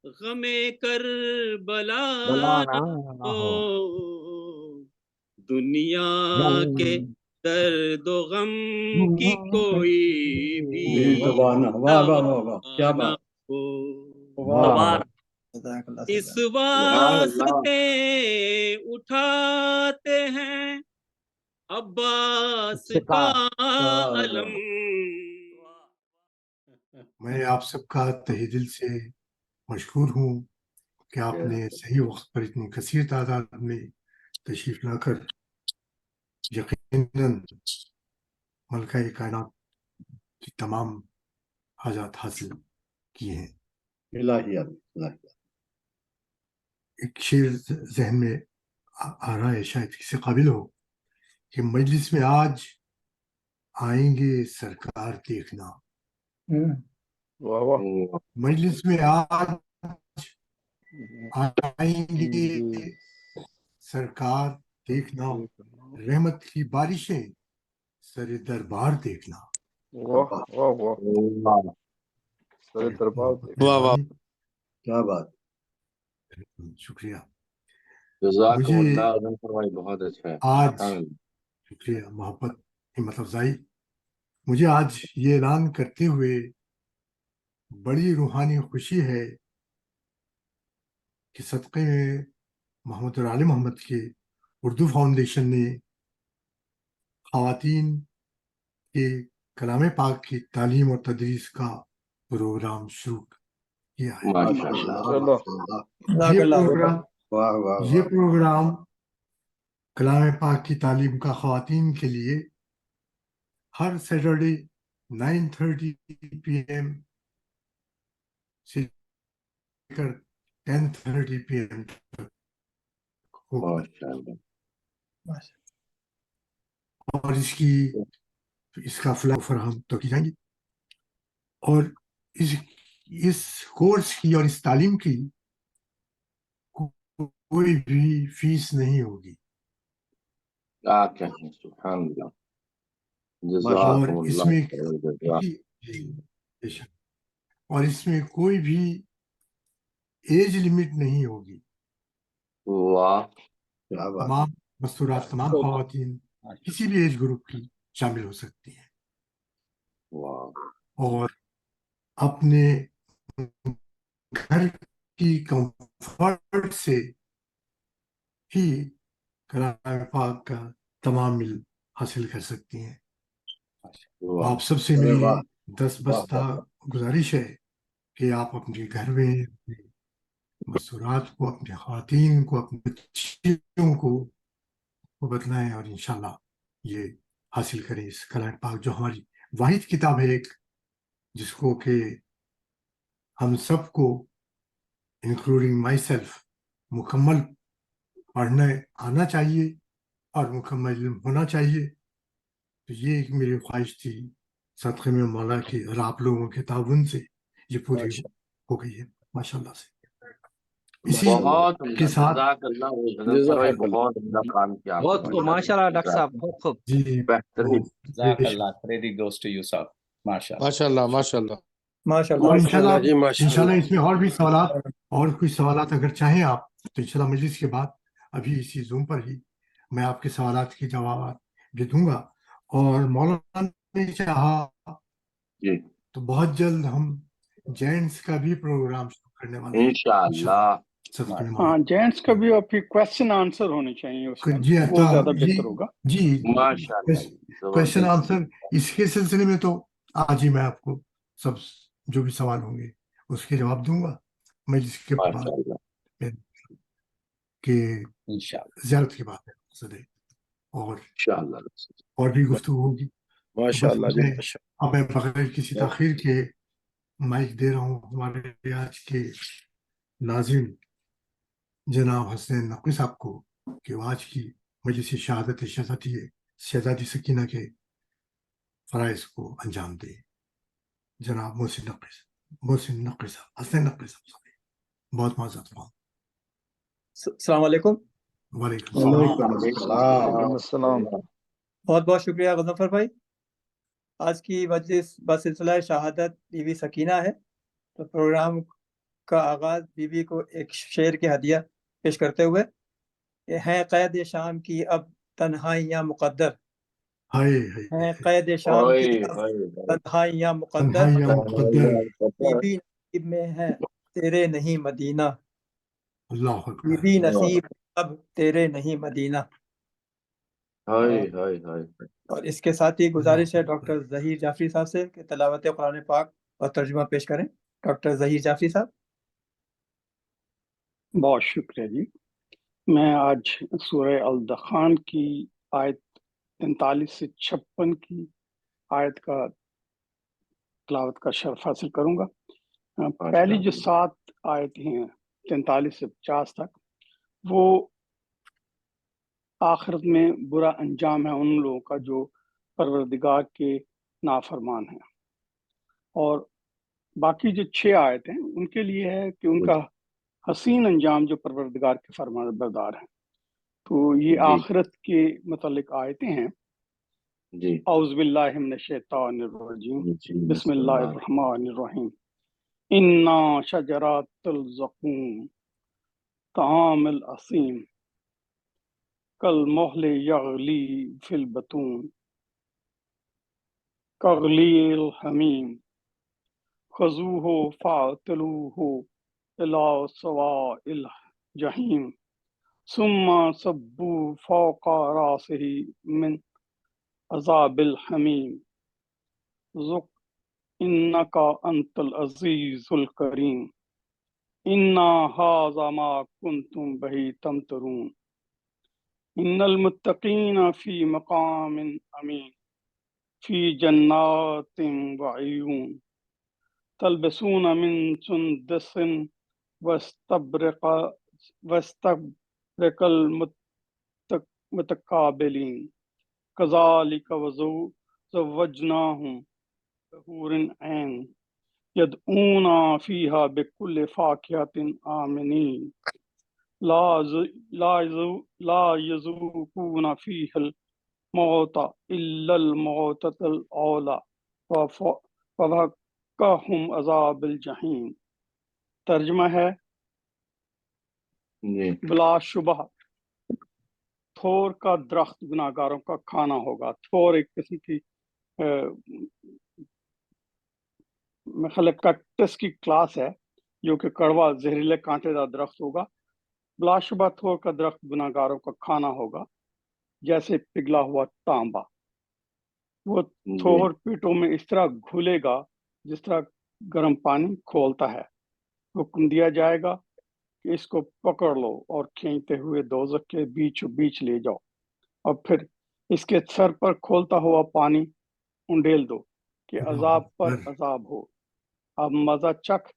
غم کربلا بلا نہ نہ ہو، ہو دنیا کے درد و غم کی کوئی بھی زبان واہ واہ واہ واہ کیا دوا نہ بات ہو، واہ جزاک اللہ اس خیر۔ واسطے اٹھاتے ہیں عباس کا علم۔ میں آپ سب کا تہہ دل سے مشکور ہوں کہ آپ نے صحیح وقت پر اتنی کثیر تعداد میں تشریف لا کر یقیناً ملکہ کائنات کی تمام حاجات حاصل کی ہیں۔ الہیات الہیات۔ ایک شعر ذہن میں آ رہا ہے، شاید کسی قابل ہو، کہ مجلس میں آج آئیں گے سرکار دیکھنا، واہ واہ مجلس میں آج آئیں گے سرکار دیکھنا، رحمت کی بارشیں سر دربار دیکھنا۔ واہ واہ واہ سر دربار واہ واہ کیا بات۔ شکریہ۔ جزاکم مجھے اللہ عظیم فرمائی، بہت اچھا ہے۔ آج شکریہ، محبت، ہمت افزائی۔ مجھے آج یہ اعلان کرتے ہوئے بڑی روحانی خوشی ہے کہ صدقے میں محمد علی محمد کے اردو فاؤنڈیشن نے خواتین کے کلام پاک کی تعلیم اور تدریس کا پروگرام شروع کیا ہے۔ ماشاء اللہ۔ یہ پروگرام واہ واہ یہ پروگرام کلام پاک کی تعلیم کا خواتین کے لیے ہر سیٹرڈے 9:30 PM سے لے کر 10:30 PM تک ہوگا، ماشاء اللہ۔ اور اس کا فلاح فراہم تو کی جائیں گی، اور اس کورس کی اور اس تعلیم کی کوئی بھی فیس نہیں ہوگی، کیا کہیں، سبحان اللہ، اور جزاکم اس اللہ میں خیر الجزا۔ بے شک، اور اس میں کوئی بھی ایج لمٹ نہیں ہوگی، واہ کیا بات۔ تمام مستورات، تمام خواتین کسی بھی ایج گروپ کی شامل ہو سکتی ہیں، واہ اور اپنے گھر کی کمفرٹ سے ہی کلام پاک کا تمام علم حاصل کر سکتی ہیں۔ واہ آپ سب سے ارے میری واہ۔ دس بستہ گزارش ہے کہ آپ اپنے گھر میں اپنے مستورات کو، اپنے خواتین کو، اپنے بچیوں کو بتلائیں، اور انشاءاللہ یہ حاصل کریں اس کلام پاک، جو ہماری واحد کتاب ہے ایک، جس کو کہ ہم سب کو انکلوڈنگ مائی سیلف مکمل پڑھنا آنا چاہیے اور مکمل علم ہونا چاہیے۔ تو یہ ایک میری خواہش تھی، صدقے میں مولا کی اور آپ لوگوں کے تعاون سے یہ پوری ہو گئی ہے ماشاءاللہ سے۔ اسی بہت کے ساتھ جزاک اللہ عظیم فرمائی، بہت عمدہ کام کیا آپ بہت نے، خوب، ماشاء اللہ ڈاکٹر صاحب، بہت خوب، جی بہترین۔ جزاک اللہ، کریڈٹ گوز ٹو یو صاحب، ماشاء اللہ ماشاء اللہ ماشاء اللہ اور انشاءاللہ اس میں اور بھی سوالات، اور کوئی سوالات اگر چاہیں آپ تو انشاءاللہ مجلس کے بعد ابھی اسی زوم پر ہی میں آپ کے سوالات کے جوابات بھی دوں گا، اور مولانا نے چاہا جی تو بہت جلد ہم جینٹس کا بھی پروگرام شروع کرنے والے ہیں انشاءاللہ۔ صدقے میں ہاں مولا۔ جینٹس کا بھی، اور پھر کوشچن آنسر ہونے چاہیے اس میں، جی وہ زیادہ بہتر ہوگا۔ جی ماشاء اللہ، کوشچن زبردست۔ آنسر اس کے سلسلے میں تو آج ہی میں آپ کو سب جو بھی سوال ہوں گے اس کے جواب دوں گا مجلس کے بعد، ماشاء اللہ، کہ انشاءاللہ زیارت کی بات ہے مقصد ہے، انشاءاللہ۔ اور بھی گفتگو ہوگی۔ ماشاء اللہ جی اب میں بغیر کسی تاخیر کے مائک دے رہا ہوں ہمارے آج کے ناظرین جناب حسین نقوی صاحب کو، کہ وہ آج کی مجلس شہادت شہزادی سکینہ کے فرائض کو انجام دیں۔ جناب محسن نقوی صاحب، حسین نقوی صاحب، بہت معذرت خواہ۔ السلام علیکم۔ وعلیکم وعلیکم السلام۔ وعلیکم السلام۔ بہت بہت شکریہ غضنفر بھائی۔ آج کی مجلس بسلسلہ شہادت بیوی سکینہ ہے، تو پروگرام کا آغاز بیوی کو ایک شعر کی ہدیہ پیش کرتے ہوئے کہ ہیں قید شام کی اب تنہائیاں مقدر، ہیں قید شام کی اب تنہائیاں مقدر، تنہائیاں مقدر، بیوی نصیب میں ہے تیرے نہیں مدینہ، اللہ اکبر، بیوی نصیب اب تیرے نہیں مدینہ۔ اور اس کے ساتھ ہی گزارش ہے ڈاکٹر ظہیر جعفری صاحب سے کہ تلاوت قرآن پاک اور ترجمہ پیش کریں۔ ڈاکٹر ظہیر جعفری صاحب۔ بہت شکریہ جی۔ میں آج سورہ الدخان کی آیت 43 سے 56 کی آیت کا تلاوت کا شرف حاصل کروں گا۔ پہلی جو 7 آیتیں ہیں 43 سے 50 تک، وہ آخرت میں برا انجام ہے ان لوگوں کا جو پروردگار کے نافرمان ہیں، اور باقی جو 6 آیتیں ہیں ان کے لیے ہے کہ ان کا حسین انجام جو پروردگار کے فرمان بردار ہیں۔ تو یہ آخرت کے متعلق آیتیں ہیں۔ اعوذ باللہ من الشیطان الرجیم، بسم اللہ الرحمن الرحیم۔ انا شجرات الزقوم طعام الاسیم کالمہل یغلی فی البطون کغلی الحمیم خذوہ فاعتلوہ الی سواء الجحیم ثم صبوا فوق راسہ من عذاب الحمیم ذق انک انت العزیز الکریم انا ھذا ما کنتم بہ تمترون ان المتقین فی مقام امین فی جنات وعیون تلبسون من سندس واستبرق المتقابلین کذالک وزوجناہم بحور عین یدعون فیہا بکل فاکہۃ آمنین لا یذوقون فیہا الموت الا الموتۃ الاولی ووقاہم عذاب الجحیم۔ ترجمہ ہے، بلا شبہ تھور کا درخت گناہگاروں کا کھانا ہوگا۔ تھور ایک قسم کی کیکٹس کی کلاس ہے جو کہ کڑوا زہریلے کانٹے دار درخت ہوگا۔ بلا شبہ تھور کا درخت گناہگاروں کا کھانا ہوگا، جیسے پگھلا ہوا تانبا۔ وہ تھور پیٹوں میں اس طرح گھلے گا جس طرح گرم پانی کھولتا ہے۔ حکم دیا جائے گا کہ اس کو پکڑ لو اور کھینچتے ہوئے دوزخ کے بیچوں بیچ لے جاؤ، اور پھر اس کے سر پر کھولتا ہوا پانی انڈیل دو کہ عذاب پر عذاب ہو۔ اب مزہ چکھ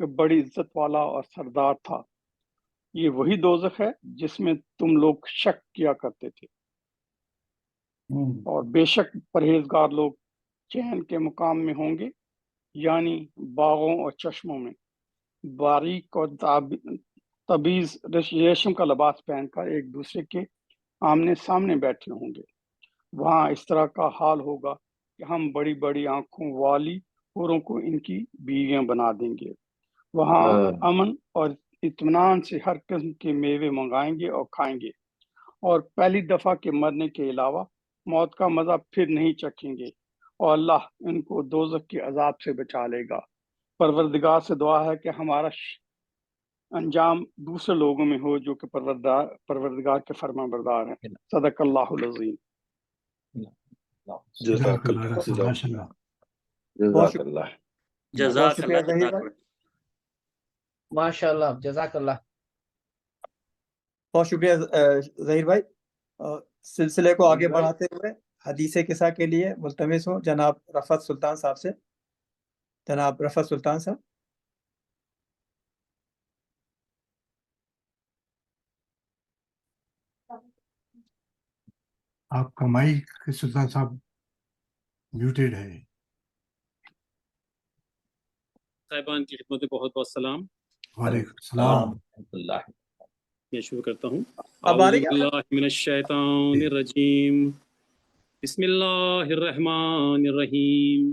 کہ بڑی عزت والا اور سردار تھا۔ یہ وہی دوزخ ہے جس میں تم لوگ شک کیا کرتے تھے، اور بے شک پرہیزگار لوگ چین کے مقام میں ہوں گے، یعنی باغوں اور چشموں میں، باریک اور تبیز ریشم کا لباس پہن کر ایک دوسرے کے آمنے سامنے بیٹھے ہوں گے۔ وہاں اس طرح کا حال ہوگا کہ ہم بڑی بڑی آنکھوں والی حوروں کو ان کی بیویاں بنا دیں گے۔ وہاں امن اور اطمینان سے ہر قسم کے میوے منگائیں گے اور کھائیں گے، اور پہلی دفعہ کے مرنے کے علاوہ موت کا مزہ پھر نہیں چکھیں گے، اور اللہ ان کو دوزخ کے عذاب سے بچا لے گا۔ پروردگار سے دعا ہے کہ ہمارا انجام دوسرے لوگوں میں ہو جو کہ پروردگار کے فرمان بردار ہیں۔ صدق اللہ العظیم۔ جزاک اللہ، بہت شکریہ ظہیر بھائی، ماشاء اللہ، جزاک اللہ۔ بہت شکریہ ظہیر بھائی۔ سلسلے کو آگے بڑھاتے ہوئے حدیث قصہ کے لیے ملتمس ہوں جناب رفعت سلطان صاحب سے۔ جناب رفعت سلطان صاحب۔ آپ کا مائک سلطان صاحب میوٹیڈ ہے۔ صاحبان کی خدمت میں بہت بہت سلام۔ وعلیکم السلام۔ میں شروع کرتا ہوں۔ اب آ رہی اعوذ باللہ من الشیطان الرجیم، بسم اللہ الرحمن الرحیم۔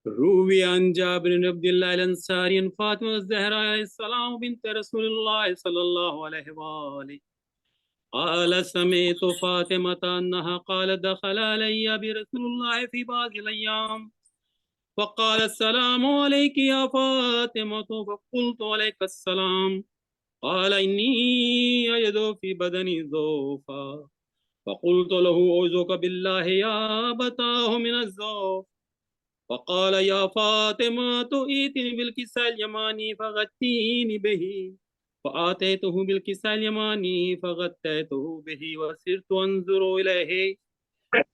روي عن جابر بن عبد الله الأنصاري عن فاطمة الزهراء عليه السلام بنت رسول الله صلى الله عليه وآله قال سمعت فاطمة أنها قال دخل علي برسول الله في بعض الأيام فقال السلام عليك يا فاطمة فقلت عليك السلام قال إني أجد في بدني ضعفا فقلت له أعوذك بالله يا أبتاه من الضعف فقال يا فاطمة ائتني بالكساء اليماني فغطيني به فآتيته بالكساء اليماني فغطيته به وصرت أنظر إليه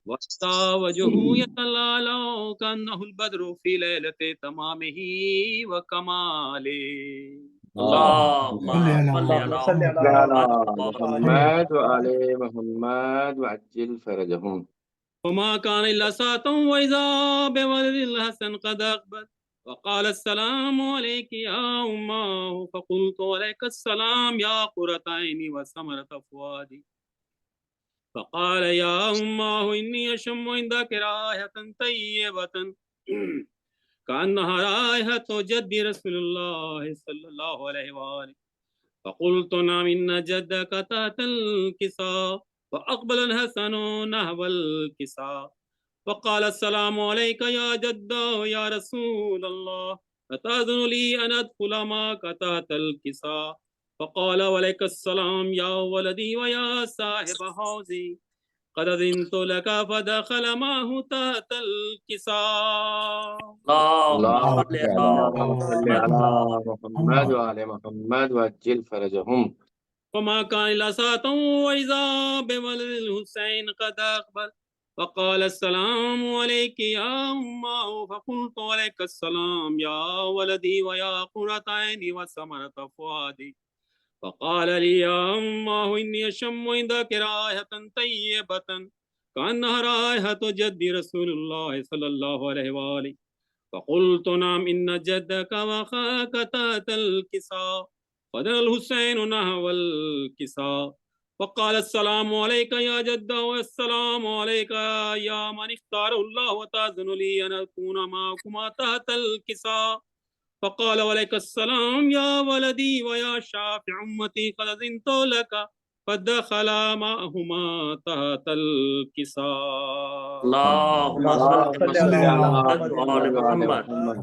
وأتى وجهه يتلألأ كأنه البدر في ليلة تمامه وكماله. اللهم اللهم صل على على محمد محمد وعلى محمد وعجل فرجهم. وما كان إلا ساعة وإذا بولد الحسن قد أقبل وقال السلام عليك يا أماه فقلت عليك السلام يا قرة عيني وثمرة فؤادي فقال يا أماه إني أشم عندك رائحة طيبة كأنها رائحة جد رسول الله صلى الله عليه وآله فقلت نعم إن جدك تحت الكساء فأقبل الحسن نحو الكساء فقال السلام عليك يا جد يا رسول الله أتأذن لي أن أدخل معك تحت الكساء فقال وعليك السلام يا ولدي ويا صاحب حوزي قد أذنت لك فدخل معه تحت الكساء. اللهم صل على محمد وعلى محمد وعجل فرجهم. وما كان إلا ساعة وإذا بولد الحسين قد أقبل فقال السلام عليك يا أماه فقلت عليك السلام يا ولدي ويا قرة عيني وثمرة فؤادي فقال لي يا أماه إني أشم عندك رائحة طيبة كأنها رائحة جد رسول الله صلى الله عليه وآله فقلت نعم إن جدك وأخاك تحت الكساء فدنا الحسين نحو الكساء فقال السلام عليك يا جد والسلام عليك يا من اختار الله وتأذن لي أن أكون معكما تحت الكساء فقال وعليك السلام يا ولدي ويا شافع أمتي قد أذنت لك فدخل معهما تحت الكساء. اللهم صل على محمد.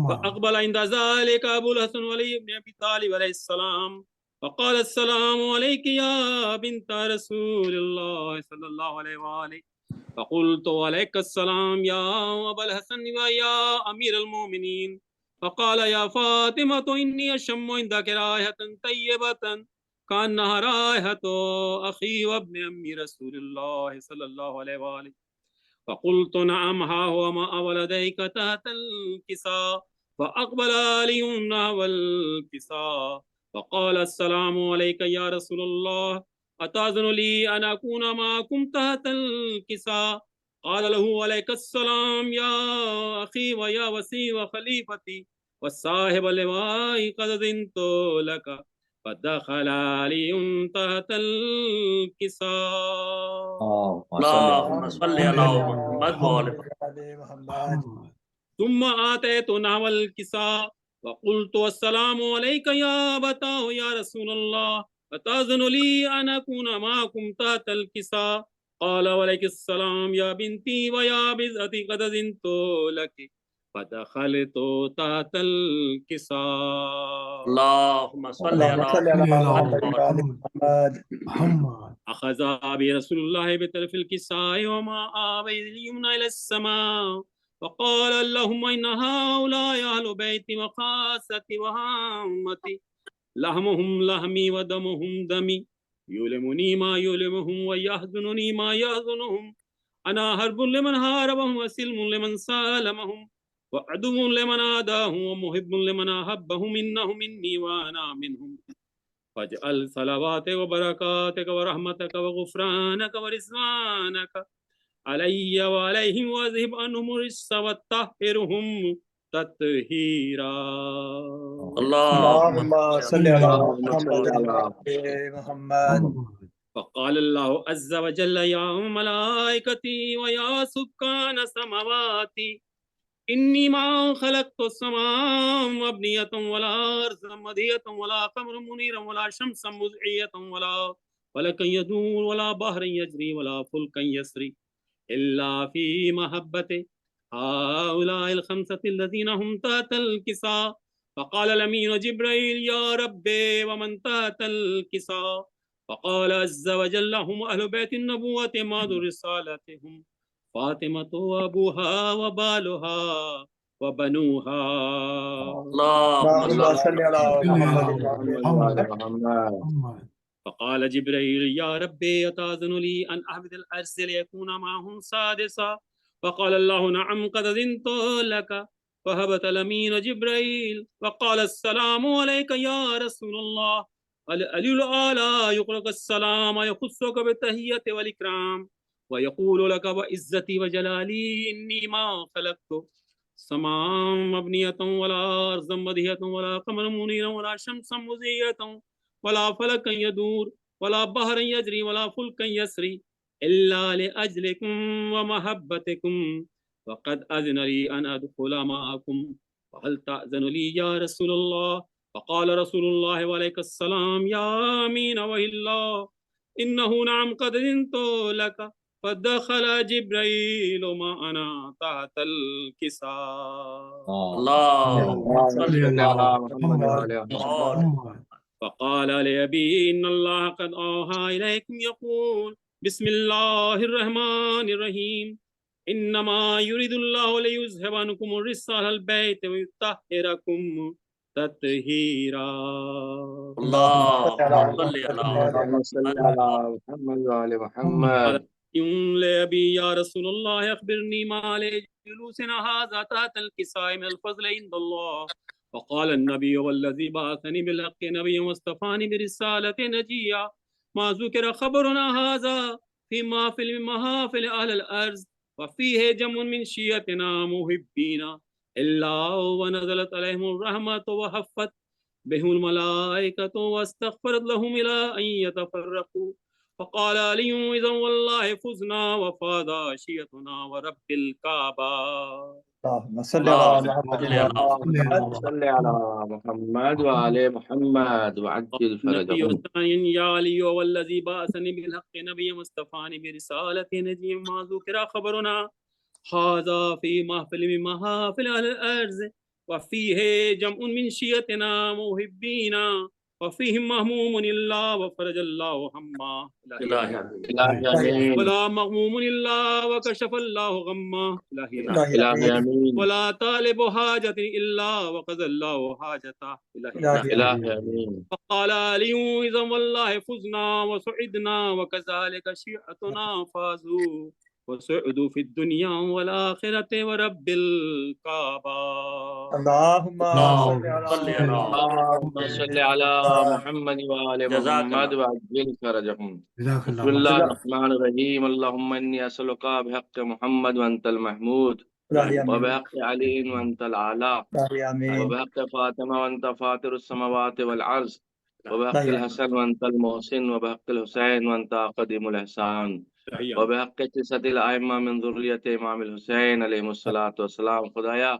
فأقبل عند ذلك أبو الحسن علي بن أبي طالب عليه السلام فقال السلام عليك يا بنت رسول الله صلى الله عليه وآله فقلت عليك السلام يا أبا الحسن ويا أمير المؤمنين فقال يا فاطمة إني أشم عندك رائحة طيبة كأنها رائحة أخي وابن أمي رسول الله صلى الله عليه وآله فقلت نعم ها هو مع ولديك تحت الكساء فأقبل علي نحو الكساء فقال السلام عليك يا رسول الله أتأذن لي أن أكون معكم تحت الكساء قال له عليك السلام يا أخي ويا وسي وخليفتي والصاحب اللواء قد أذنت لك فدخل علي تحت الكساء. اللهم صل على محمد. ثم آتيت نحو الكساء وقلت السلام عليك يا أبتاه يا رسول الله أتأذن لي أن أكون معكم تحت الكساء قال وعليك السلام يا بنتي ويا بذأتي قد أذنت لك فدخلت تحت الكساء. اللهم صل على محمد. أخذ أبي رسول الله بطرف الكساء وما أبي اليمنى إلى السماء وقال اللهم إن هؤلاء أهل بيتي وخاصتي وهامتي لحمهم لحمي ودمهم دمي يؤلمني ما يؤلمهم ويحزنني ما يحزنهم أنا حرب لمن حاربهم وسلم لمن سالمهم وعدو لمن عاداهم ومحب لمن أحبهم إنه مني وأنا منهم فاجعل صلواتك وبركاتك ورحمتك وغفرانك ورضوانك علي وعليهم واذهب عنهم الرجس وطهرهم تطهيرا. اللهم صل على محمد. فقال الله عز وجل يا ملائكتي ويا سكان سماواتي إني ما خلقت السماء مبنية ولا أرضا مدية ولا قمر منيرا ولا شمسا مزعية ولا فلكا يدور ولا بحر يجري ولا فلكا يسري إلا في محبة هؤلاء الخمسة الذين هم تحت الكساء. فقال الأمين جبريل يا ربي ومن تحت الكساء؟ فقال عز وجل هم أهل بيت النبوة ماد رسالتهم فاطمة وأبوها وبالها وبنوها. اللهم صل على محمد. فقال جبريل يا ربي أتأذن لي أن أعبد الأرض ليكون معهم سادسا؟ فقال الله نعم قد أذنت لك. فهبط الأمين جبريل وقال السلام عليك يا رسول الله. العلي الأعلى يقرأ السلام يخصك بالتحية والإكرام ويقول لك وعزتي وجلالي إني ما خلقت سماء مبنية ولا أرضا مدية ولا قمر منيرا ولا شمسا مزية ولا فلكا يدور ولا بحر يجري ولا فلكا يسري إلا لأجلكم ومحبتكم وقد أذن لي أن أدخل معكم فهل تأذن لي يا رسول الله؟ فقال رسول الله عليه السلام يا أمين وهي الله إنه نعم قد أذنت لك. فدخل جبريل معنا تحت الكساء. اللهم صل على محمد. فقال لأبي إن الله قد أوحى إليكم يقول بسم الله الرحمن الرحيم إنما يريد الله ليذهب عنكم الرجس أهل البيت ويطهركم تطهيرا. اللهم صل على محمد وعلى محمد. لأبي يا رسول الله أخبرني ما عليه جلوسنا هذا تحت الكساء من الفضل عند الله. فقال النبي والذي بعثني بالحق نبي واصطفاني برسالة نجية ما ذكر خبرنا هذا في محافل أهل الأرض وفيه جمع من شيعتنا محبين إلا ونزلت عليهم الرحمة وحفت بهم الملائكة واستغفرت لهم إلى أن يتفرقوا. فقال علي إذا والله فزنا وفاض شيعتنا ورب الكعبة. اللهم صل على محمد اللهم صل على محمد وعلى محمد وعجل فرجهم. الثاني يا علي والذي بعثني بالحق نبي مصطفاني برسالة نجي ما ذكر خبرنا هذا في محفل من محافل أهل الأرض وفيه جمع من شيعتنا محبين وفيهم مهموم الله وفرج الله همه ولا مغموم الله وكشف الله غمه ولا طالب حاجة إلا وقضى الله حاجته. فقال علي إذا والله فزنا وسعدنا وكذلك شيعتنا فازوا وسعدوا في الدنيا والآخرة ورب الكعبة. اللهم صل على محمد وعلى محمد وعجل فرجهم. بسم الله الرحمن الرحيم. اللهم إني أسألك بحق محمد وأنت المحمود وبحق علي وأنت الأعلى وبحق فاطمة وأنت فاطر السماوات والأرض وبحق الحسن وأنت المحسن وبحق الحسين وأنت قديم الإحسان وبحق تسعة الأئمة من ذرية امام الحسین علیہ الصلوۃ والسلام. خدایا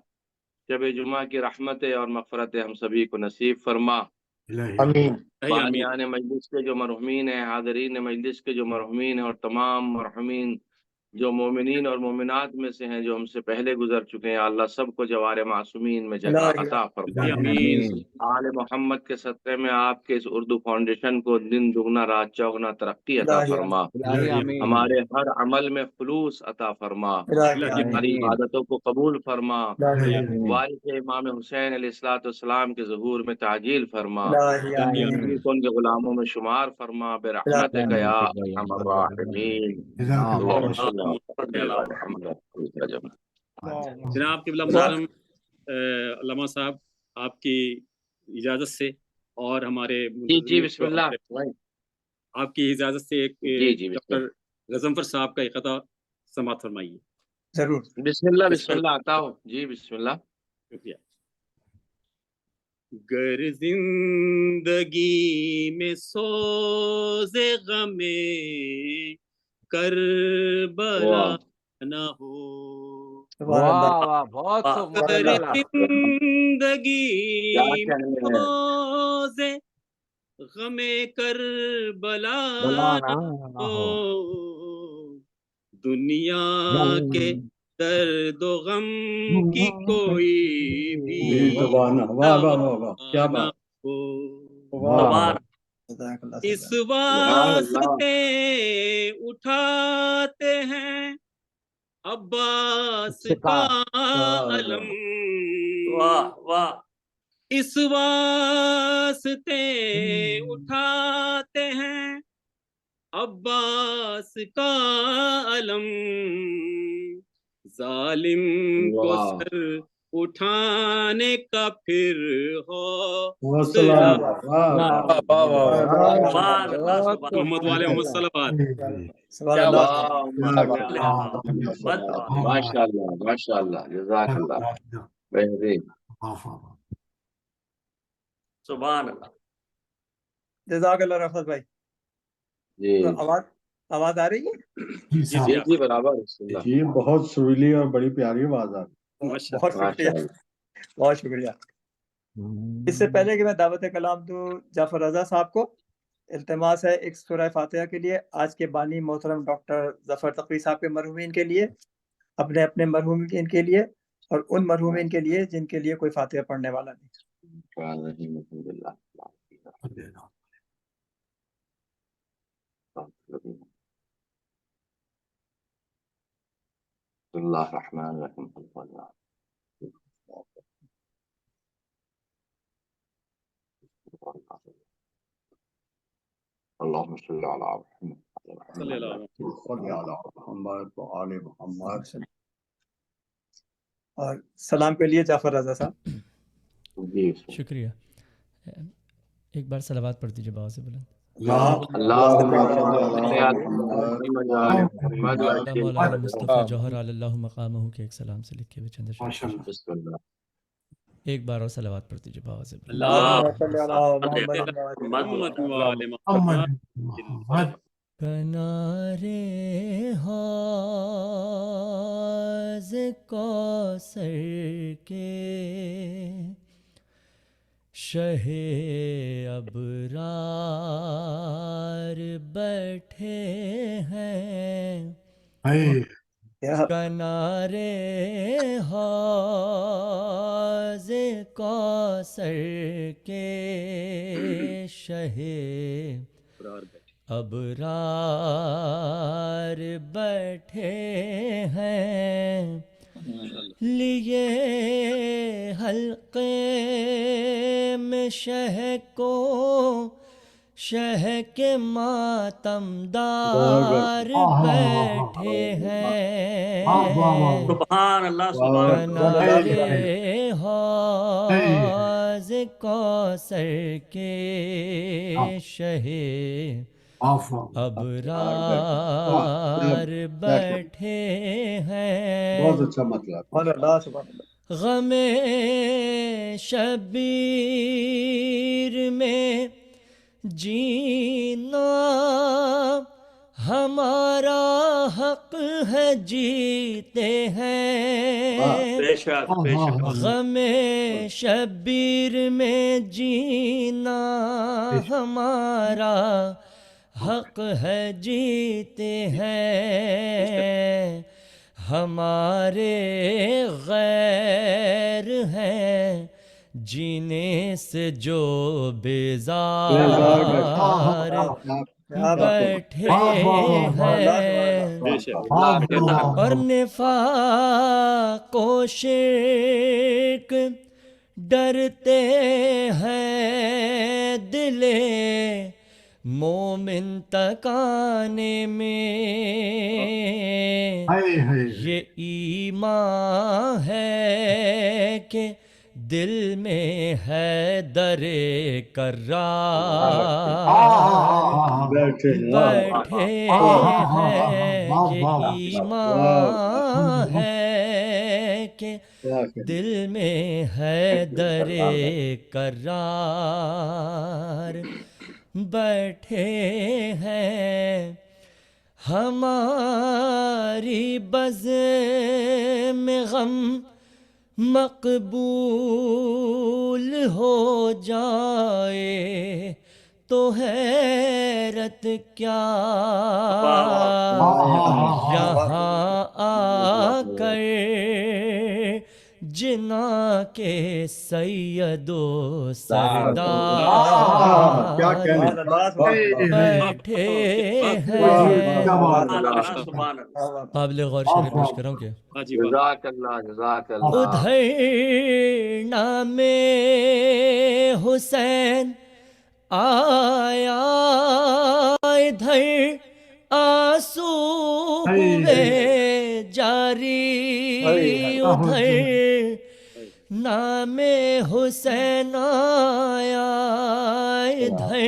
شب جمعہ کی رحمتیں اور مغفرتیں ہم سبھی کو نصیب فرما. آمین. بانیان مجلس کے جو مرحومین ہیں، حاضرین مجلس کے جو مرحومین ہیں، اور تمام مرحومین جو مومنین اور مومنات میں سے ہیں جو ہم سے پہلے گزر چکے ہیں، اللہ سب کو جوار معصومین میں جگہ عطا فرما. آل محمد کے صدقے میں آپ کے اس اردو فاؤنڈیشن کو دن دگنا رات چوگنا ترقی عطا فرما. ہمارے ہر عمل میں خلوص عطا فرما. ہماری عبادتوں کو قبول فرما. والد امام حسین علیہ الصلوۃ والسلام کے ظہور میں تعجیل فرما. ان کے غلاموں میں شمار فرما برحمتک یا ارحم الراحمین. جناب قبلہ معظم علامہ صاحب آپ کی اجازت سے اور ہمارے جی بسم اللہ آپ کی اجازت سے ایک ڈاکٹر غضنفر صاحب کا ایک خطا سماعت فرمائیے. ضرور. بسم اللہ آتا ہو. جی بسم اللہ. شکریہ. گر زندگی میں سوز غم کربلا نہ ہو سبحان اللہ واہ واہ بہت خوب در ماشاءاللہ زندگی کیا کہنے ہیں روزے غم کربلا بلانا نہ ہو دنیا کے درد و غم کی کوئی بھی زبان واہ واہ واہ واہ کیا نہ بات ہو واہ سبحان جزاک اللہ اس خیر۔ واسطے اٹھاتے ہیں عباس کا علم واہ واہ اس واسطے اٹھاتے ہیں عباس کا علم ظالم کو واہ سر اٹھانے کا پھر سلام حوصلہ واہ واہ واہ واہ واہ سبحان اللہ بہت سبحان خوب محمد والے محمد صلوات سبحان کیا اللہ بات واہ بات ماشاء اللہ ماشاء اللہ جزاک اللہ بہترین سبحان اللہ جزاک اللہ رفعت بھائی۔ جی تو آواز آ رہی ہے؟ جی جی صاحب جی جی برابر بسم اللہ جی بہت سریلی اور بڑی پیاری آواز آ رہی ماشاء بہت ماشاء شکریہ، اللہ بہت شکریہ۔ اس سے پہلے کہ میں دعوت کلام دوں جعفر رضا صاحب کو، التماس ہے ایک سورہ فاتحہ کے لیے آج کے بانی محترم ڈاکٹر ظفر تقوی صاحب کے مرحومین کے لیے، اپنے اپنے مرحومین کے لیے، اور ان مرحومین کے لیے جن کے لیے کوئی فاتحہ پڑھنے والا نہیں۔ الحمدللہ بسم اللہ الرحمن الرحیم اللهم صل على محمد صلی اللہ علیہ ہے صلی علی محمد و آل محمد اور سلام کے لیے جعفر رضا صاحب۔ جی شکریہ۔ ایک بار صلوات پڑھ دیجیے بہت سے بلند۔ اللهم صل على محمد و آل محمد مولانا مصطفیٰ جوہر علی اللہ مقامہ کے ایک سلام سے لکھے ہوئے چند اشعار۔ بسم اللہ ایک بار اور صلوات پڑھ دیجیے بہت سے بلند۔ اللہم صلی علی محمد محمد والے محمد محمد کنارے حوض کوثر کے شہ ابرار بیٹھے ہیں، کنارے حوض کوثر کے شہ ابرار بیٹھے ہیں، لیے حلقے میں شہ کو شہ کے ماتمدار بیٹھے ہیں، سبحان اللہ سبحان کنارے حوض کوثر کے شہ ابرار بیٹھے ہیں، بہت اچھا مطلب غم شبیر میں جینا ہمارا حق ہے، جیتے ہیں، بے شک بے شک غم شبیر میں جینا ہمارا حق ہے، جیتے ہیں، ہمارے غیر ہیں جینے سے جو بیزار بیٹھے ہیں، اور نفاق و شرک ڈرتے ہیں دل مومن تکانے میں، یہ ایمان ہے کہ دل میں ہے در کرار بیٹھے ہیں، یہ ایمان ہے کہ دل میں ہے در کرار بیٹھے ہیں، ہماری بزم غم مقبول ہو جائے تو حیرت کیا، یہاں آ کر جنا کے سید و سردار بیٹھے ہیں. قابل غور شعر پیش کروں کیا؟ جزاک اللہ جزاک اللہ. ادھر نام حسین آیا ادھر آنسو ہوئے جاری، ادھر نام حسین آیا ادھر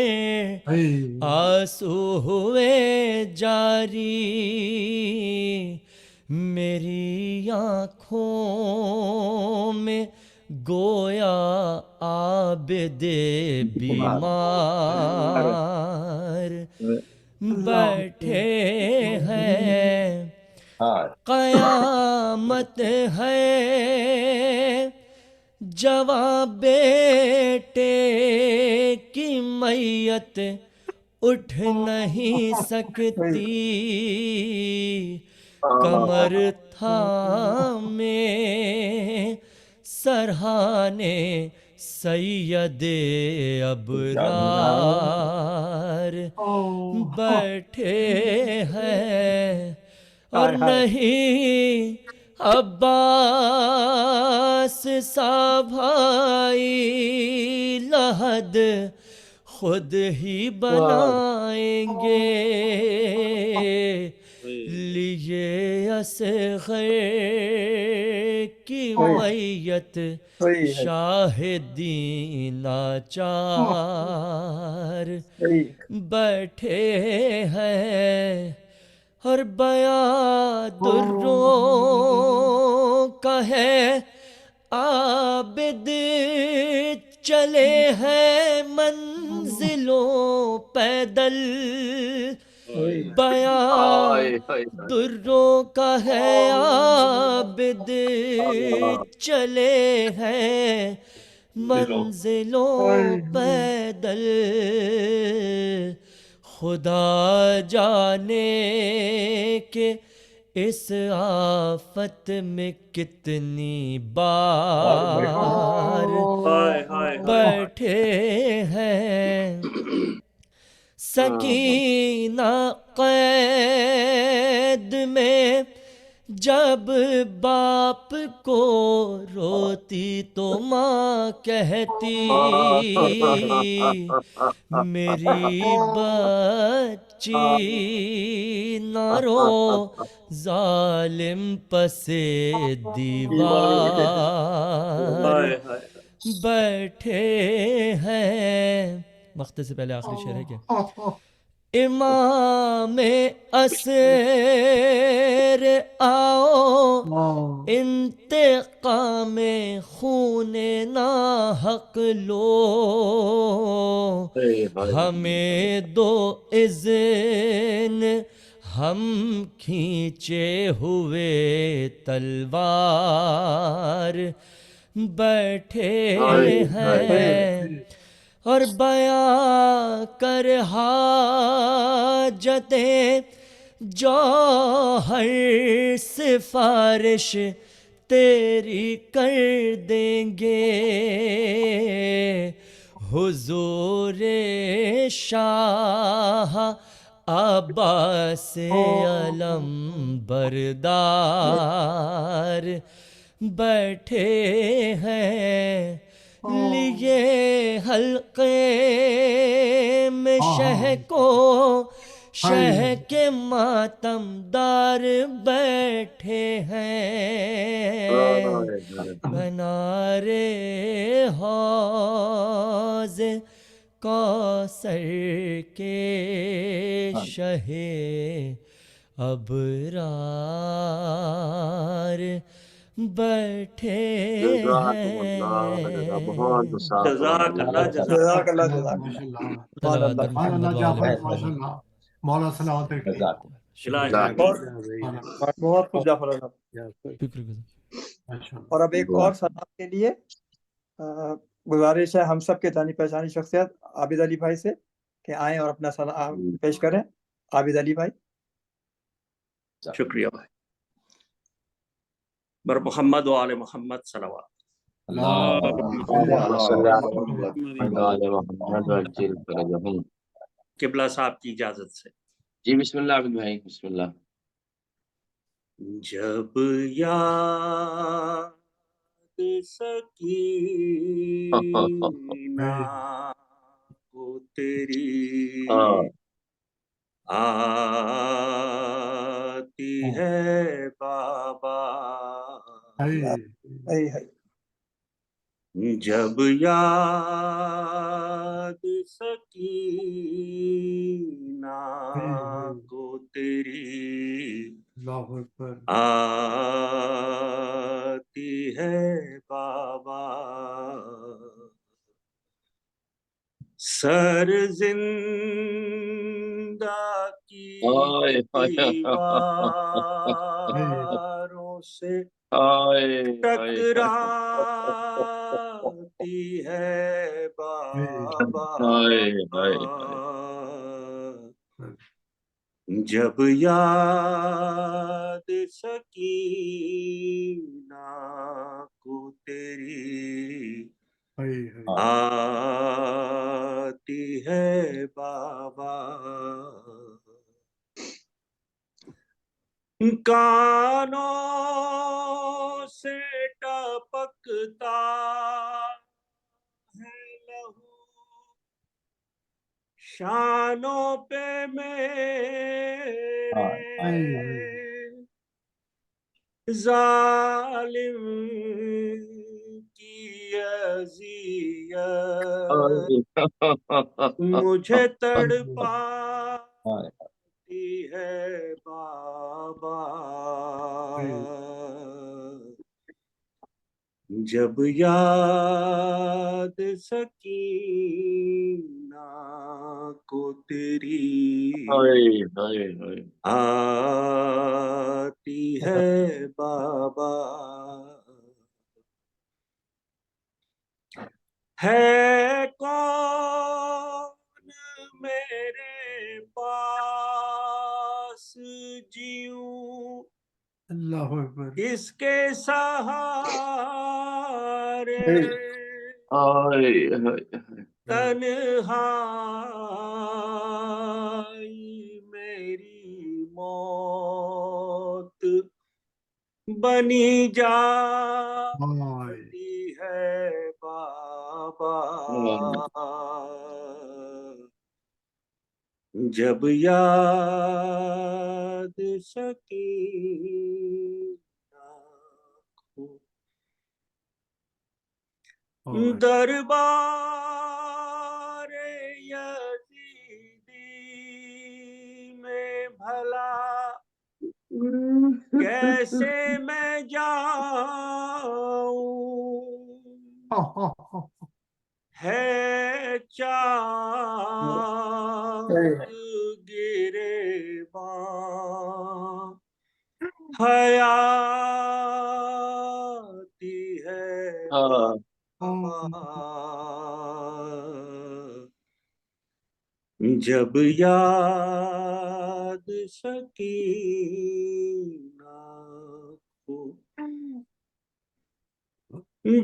آنسو ہوئے جاری، میری آنکھوں میں گویا عابد بیمار بیٹھے ہیں، قیامت ہے جوان بیٹے کی میت اٹھ نہیں سکتی، کمر تھامے سرہانے سید ابرار بیٹھے ہیں، اور نہیں عباس سا بھائی لحد خود ہی بنائیں گے، لیے اصغر کی میت شاہدین ناچار بیٹھے ہیں، اور بیاں دروں کا ہے عابد چلے ہیں منزلوں پیدل، بیاں دروں کا ہے عابد چلے ہیں منزلوں پیدل، خدا جانے کہ اس آفت میں کتنی بار بیٹھے ہیں، سکینہ قید میں جب باپ کو روتی تو ماں کہتی میری بچی نہ رو ظالم پسے دیوار بیٹھے ہیں. وقت سے پہلے آخری شعر ہے کیا؟ امام عصر آؤ انتقام خون ناحق لو، ہمیں دو اذن ہم کھینچے ہوئے تلوار بیٹھے ہیں، اور بیاں کر حاجتیں جوہر سفارش تیری کر دیں گے، حضور شاہ عباس علم بردار بیٹھے ہیں، لیے حلقے میں شہ کو شہ کے ماتم دار بیٹھے ہیں، بنارے حوض کوثر کے شہ ابرار بیٹھے ہیں. جزاک اللہ جزاک اللہ مولا صلی اللہ علیہ وسلم. بہت خوب جعفر صاحب، شکر گزار. اور اب ایک اور سلام کے لیے گزارش ہے ہم سب کے جانی پہچانی شخصیت عابد علی بھائی سے کہ آئیں اور اپنا سلام پیش کریں. عابد علی بھائی. شکریہ بھائی. بر محمد و آل محمد صلوات. قبلہ صاحب کی اجازت سے. جی بسم اللہ عابد بھائی، بسم اللہ. جب یاد سکینہ کو تیری آتی ہے بابا، جب یاد سکینہ کو تیری آتی ہے بابا، سر زندہ کی دیواروں سے ٹکراتی ہے بابا، جب یاد سکینہ کو تیری آتی ہے بابا، کانوں سے ٹپکتا ہے لہو، شانوں پہ میرے ظالم کی اذیت مجھے تڑپاتی ہے بابا، جب یاد سکینہ کو تیری آتی ہے بابا، ہے کون میرے پاس جیوں اللہ اکبر، کس کے سہارے تنہائی میری موت بنی جاتی ہے بابا، جب یاد سکینہ کو دربار یزیدی میں بھلا کیسے میں جاؤں، ہے چاک گریباں حیاتی ہے جب یاد سکینہ کو،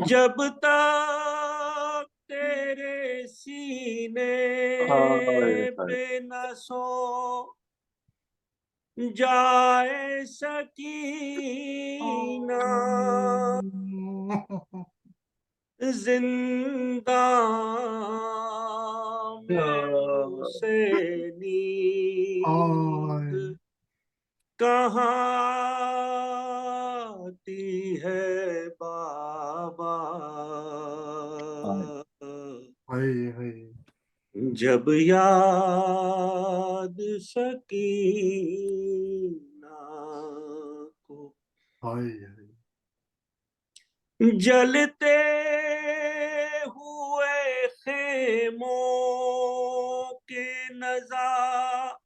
جب تک تیرے سینے پہ نہ سو جائے سکینہ، زندہ میں اسے نیند کہاں آتی ہے بابا، جب یاد سکینہ کو جلتے ہوئے خیموں کے نظارے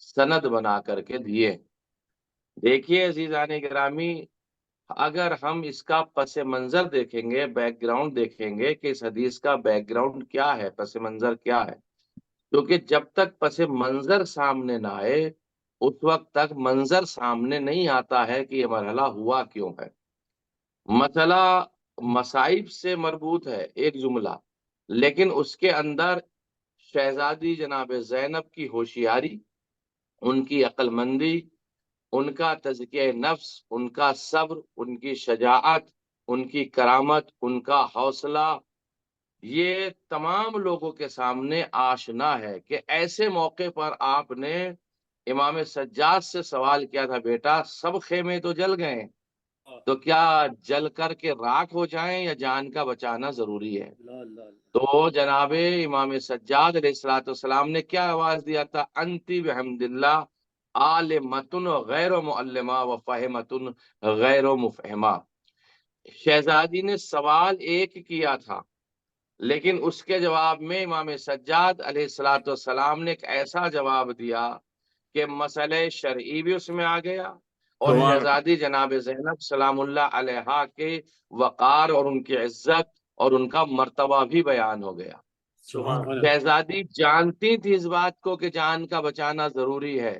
سند بنا کر کے دیے۔ دیکھیے عزیزان گرامی، اگر ہم اس کا پس منظر دیکھیں گے، بیک گراؤنڈ دیکھیں گے کہ اس حدیث کا بیک گراؤنڈ کیا ہے، پس منظر کیا ہے، کیونکہ جب تک پس منظر سامنے نہ آئے اس وقت تک منظر سامنے نہیں آتا ہے کہ یہ مرحلہ ہوا کیوں ہے۔ مسئلہ مصائب سے مربوط ہے ایک جملہ، لیکن اس کے اندر شہزادی جناب زینب کی ہوشیاری، ان کی عقل مندی، ان کا تزکیہ نفس، ان کا صبر، ان کی شجاعت، ان کی کرامت، ان کا حوصلہ، یہ تمام لوگوں کے سامنے آشنا ہے کہ ایسے موقع پر آپ نے امام سجاد سے سوال کیا تھا، بیٹا سب خیمے تو جل گئے، تو کیا جل کر کے راکھ ہو جائیں یا جان کا بچانا ضروری ہے؟ تو جناب امام سجاد علیہ السلام نے کیا آواز دیا تھا؟ انتی بحمد اللہ عالمتن غیر معلمہ و فہمتن غیر مفہمہ۔ شہزادی نے سوال ایک کیا تھا، لیکن اس کے جواب میں امام سجاد علیہ السلام نے ایک ایسا جواب دیا کہ مسئلہ شرعی بھی اس میں آ گیا اور شہزادی جناب زینب سلام اللہ علیہا کے وقار اور ان کی عزت اور ان کا مرتبہ بھی بیان ہو گیا۔ شہزادی جانتی تھی اس بات کو کہ جان کا بچانا ضروری ہے،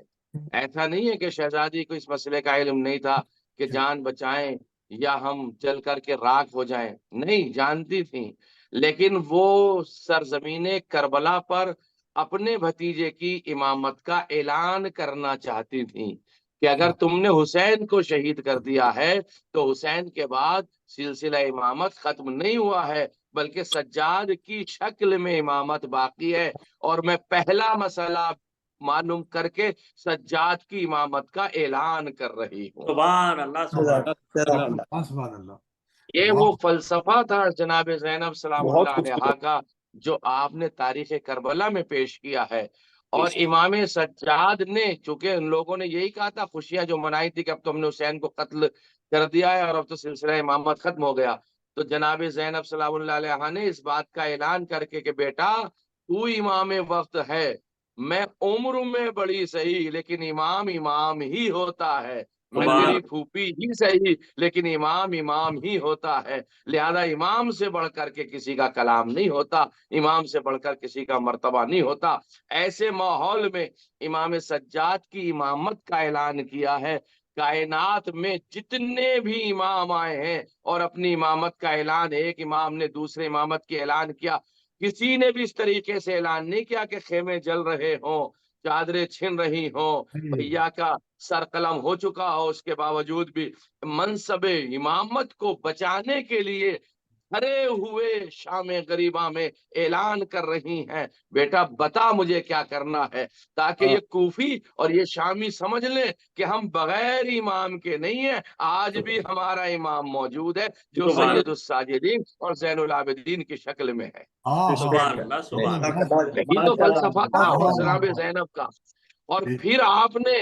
ایسا نہیں ہے کہ شہزادی کو اس مسئلے کا علم نہیں تھا کہ جان بچائیں یا ہم جل کر کے راکھ ہو جائیں، نہیں جانتی تھیں، لیکن وہ سرزمین کربلا پر اپنے بھتیجے کی امامت کا اعلان کرنا چاہتی تھیں کہ اگر تم نے حسین کو شہید کر دیا ہے تو حسین کے بعد سلسلہ امامت ختم نہیں ہوا ہے، بلکہ سجاد کی شکل میں امامت باقی ہے، اور میں پہلا مسئلہ معلوم کر کے سجاد کی امامت کا اعلان کر رہی ہوں۔ سبحان اللہ، سبحان اللہ۔ یہ وہ فلسفہ تھا جناب زینب سلام اللہ علیہا کا جو آپ نے تاریخ کربلا میں پیش کیا ہے۔ اور امام سجاد نے، چونکہ ان لوگوں نے یہی کہا تھا، خوشیاں جو منائی تھی کہ اب تو ہم نے حسین کو قتل کر دیا ہے اور اب تو سلسلہ امامت ختم ہو گیا، تو جناب زینب سلام اللہ علیہا نے اس بات کا اعلان کر کے کہ بیٹا تو امام وقت ہے، میں عمر میں بڑی صحیح لیکن امام امام ہی ہوتا ہے، میں تیری پھوپھی ہی صحیح لیکن امام امام ہی ہوتا ہے، لہذا امام سے بڑھ کر کے کسی کا کلام نہیں ہوتا، امام سے بڑھ کر کسی کا مرتبہ نہیں ہوتا۔ ایسے ماحول میں امام سجاد کی امامت کا اعلان کیا ہے۔ کائنات میں جتنے بھی امام آئے ہیں اور اپنی امامت کا اعلان، ایک امام نے دوسرے امامت کی اعلان کیا، کسی نے بھی اس طریقے سے اعلان نہیں کیا کہ خیمے جل رہے ہوں، چادریں چھن رہی ہوں، بھیا کا سر قلم ہو چکا ہو، اس کے باوجود بھی منصب امامت کو بچانے کے لیے بھرے ہوئے شام غریبہ میں اعلان کر رہی ہیں، بیٹا بتا مجھے کیا کرنا ہے، تاکہ یہ کوفی اور یہ شامی سمجھ لیں کہ ہم بغیر امام کے نہیں ہیں، آج بھی ہمارا امام موجود ہے جو سید الساجدین اور زین العابدین کی شکل میں ہے۔ یہی تو فلسفہ تھا جناب زینب کا۔ اور پھر آپ نے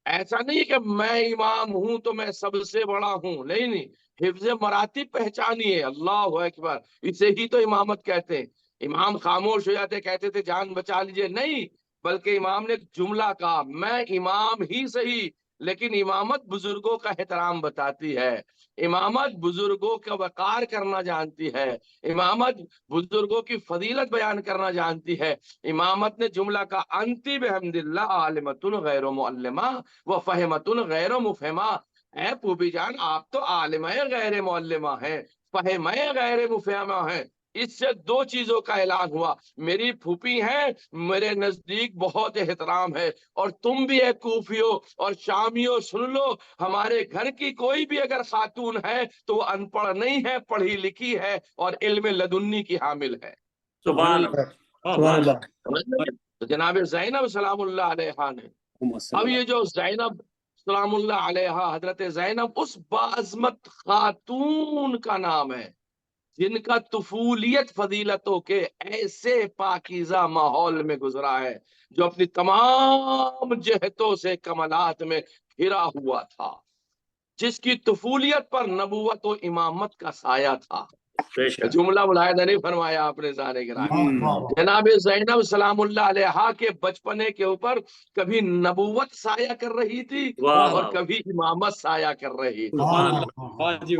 ایسا نہیں کہ میں امام ہوں تو میں سب سے بڑا ہوں، نہیں، حفظ مراتب پہچانیے، اللہ اکبر، اسے ہی تو امامت کہتے ہیں۔ امام خاموش ہو جاتے، کہتے تھے جان بچا لیجئے، نہیں، بلکہ امام نے ایک جملہ کہا، میں امام ہی صحیح لیکن امامت بزرگوں کا احترام بتاتی ہے، امامت بزرگوں کا وقار کرنا جانتی ہے، امامت بزرگوں کی فضیلت بیان کرنا جانتی ہے۔ امامت نے جملہ کا انتی بحمد اللہ عالمتن غیر معلمہ و فہمتن غیر مفہمہ، اے پوپی جان آپ تو عالمہ غیر معلمہ ہیں، فہمہ غیر مفہمہ ہیں۔ اس سے دو چیزوں کا اعلان ہوا، میری پھوپھی ہیں، میرے نزدیک بہت احترام ہے، اور تم بھی ایک کوفیو اور شامیو سن لو، ہمارے گھر کی کوئی بھی اگر خاتون ہے تو وہ ان پڑھ نہیں ہے، پڑھی لکھی ہے اور علم لدنی کی حامل ہے۔ سبحان اللہ۔ تو جناب زینب سلام اللہ علیہا نے، اب یہ جو زینب سلام اللہ علیہا، حضرت زینب اس باعظمت خاتون کا نام ہے جن کا طفولیت فضیلتوں کے ایسے پاکیزہ ماحول میں گزرا ہے، جو اپنی تمام جہتوں سے کمالات میں گھرا ہوا تھا، جس کی طفولیت پر نبوت و امامت کا سایہ تھا، جملہ ملاحظہ نہیں فرمایا آپ نے ظاہر گرامی. جناب زینب سلام اللہ علیہا کے بچپنے کے اوپر کبھی نبوت سایہ کر رہی تھی اور کبھی امامت سایہ کر رہی تھی،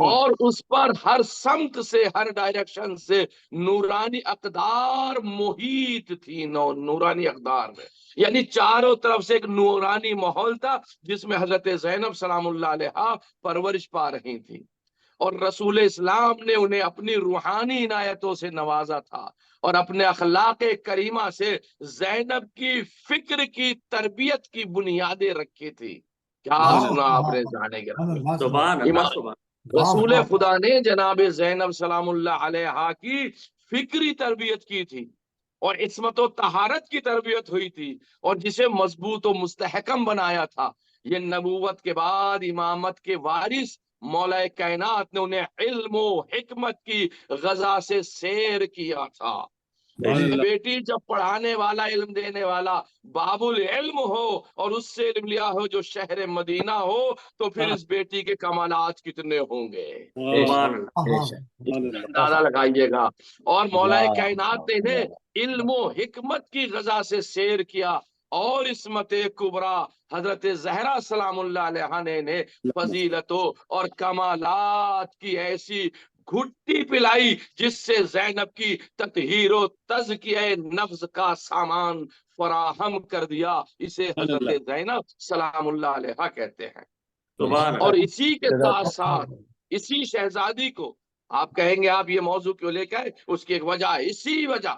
اور اس پر ہر سمت سے، ہر ڈائریکشن سے نورانی اقدار محیط تھی. نورانی اقدار میں یعنی چاروں طرف سے ایک نورانی ماحول تھا جس میں حضرت زینب سلام اللہ علیہا پرورش پا رہی تھی، اور رسول اسلام نے انہیں اپنی روحانی عنایتوں سے نوازا تھا اور اپنے اخلاق کریمہ سے زینب کی فکر کی تربیت کی بنیادیں رکھی تھی. کیا سنا آپ نے جانے گا؟ رسول خدا نے جناب زینب سلام اللہ علیہا کی فکری تربیت کی تھی اور عصمت و طہارت کی تربیت ہوئی تھی، اور جسے مضبوط و مستحکم بنایا تھا. یہ نبوت کے بعد امامت کے وارث مولا کائنات نے انہیں علم و حکمت کی غذا سے سیر کیا تھا. بیٹی جب پڑھانے والا، علم دینے والا باب العلم ہو اور اس سے علم لیا ہو جو شہر مدینہ ہو، تو پھر اس بیٹی کے کمالات کتنے ہوں گے، اندازہ لگائیے گا. اور مولا کائنات نے انہیں علم و حکمت کی غذا سے سیر کیا، اور عصمت کبریٰ حضرت زہرا سلام اللہ علیہ نے انہیں فضیلتوں اور کمالات کی ایسی گھٹی پلائی جس سے زینب کی تطہیر و تزکیہ نفس کا سامان فراہم کر دیا. اسے حضرت زینب سلام اللہ علیہ کہتے ہیں. اور اسی کے ساتھ ساتھ اسی شہزادی کو آپ کہیں گے آپ یہ موضوع کیوں لے کے آئے، اس کی ایک وجہ ہے، اسی وجہ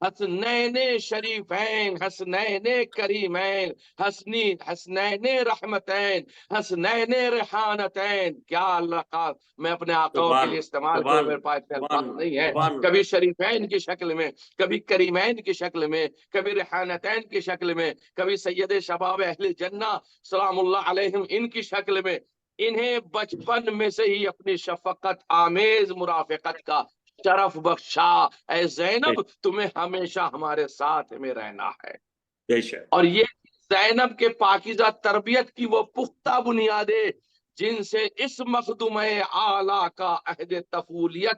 حسنین شریفین، حسنین کریمین، حسنین رحمتین، حسنین ریحانتین. کیا القاب میں اپنے آقاؤں کے لیے استعمال کروں، میرے پاس الفاظ نہیں ہے. کبھی شریفین کی شکل میں، کبھی کریمین کی شکل میں، کبھی ریحانتین کی شکل میں، کبھی سید شباب اہل جنہ سلام اللہ علیہم ان کی شکل میں. انہیں بچپن میں سے ہی اپنی شفقت آمیز مرافقت کا شرف بخشا. اے زینب تمہیں ہمیشہ ہمارے ساتھ میں رہنا ہے. اور یہ زینب کے پاکیزہ تربیت کی وہ پختہ بنیادیں جن سے اس مخدوم اعلیٰ کا عہد طفولیت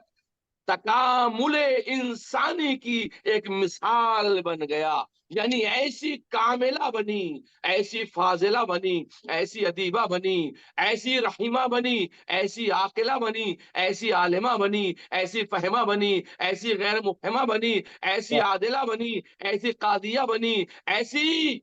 تکامل انسانی کی ایک مثال بن گیا. یعنی ایسی کاملہ بنی، ایسی فاضلہ بنی، ایسی ادیبہ بنی، ایسی رحیمہ بنی، ایسی عاقلہ بنی، ایسی عالمہ بنی، ایسی فہمہ بنی، ایسی غیر مفہمہ بنی، ایسی عادلہ بنی، ایسی قاضیہ بنی، ایسی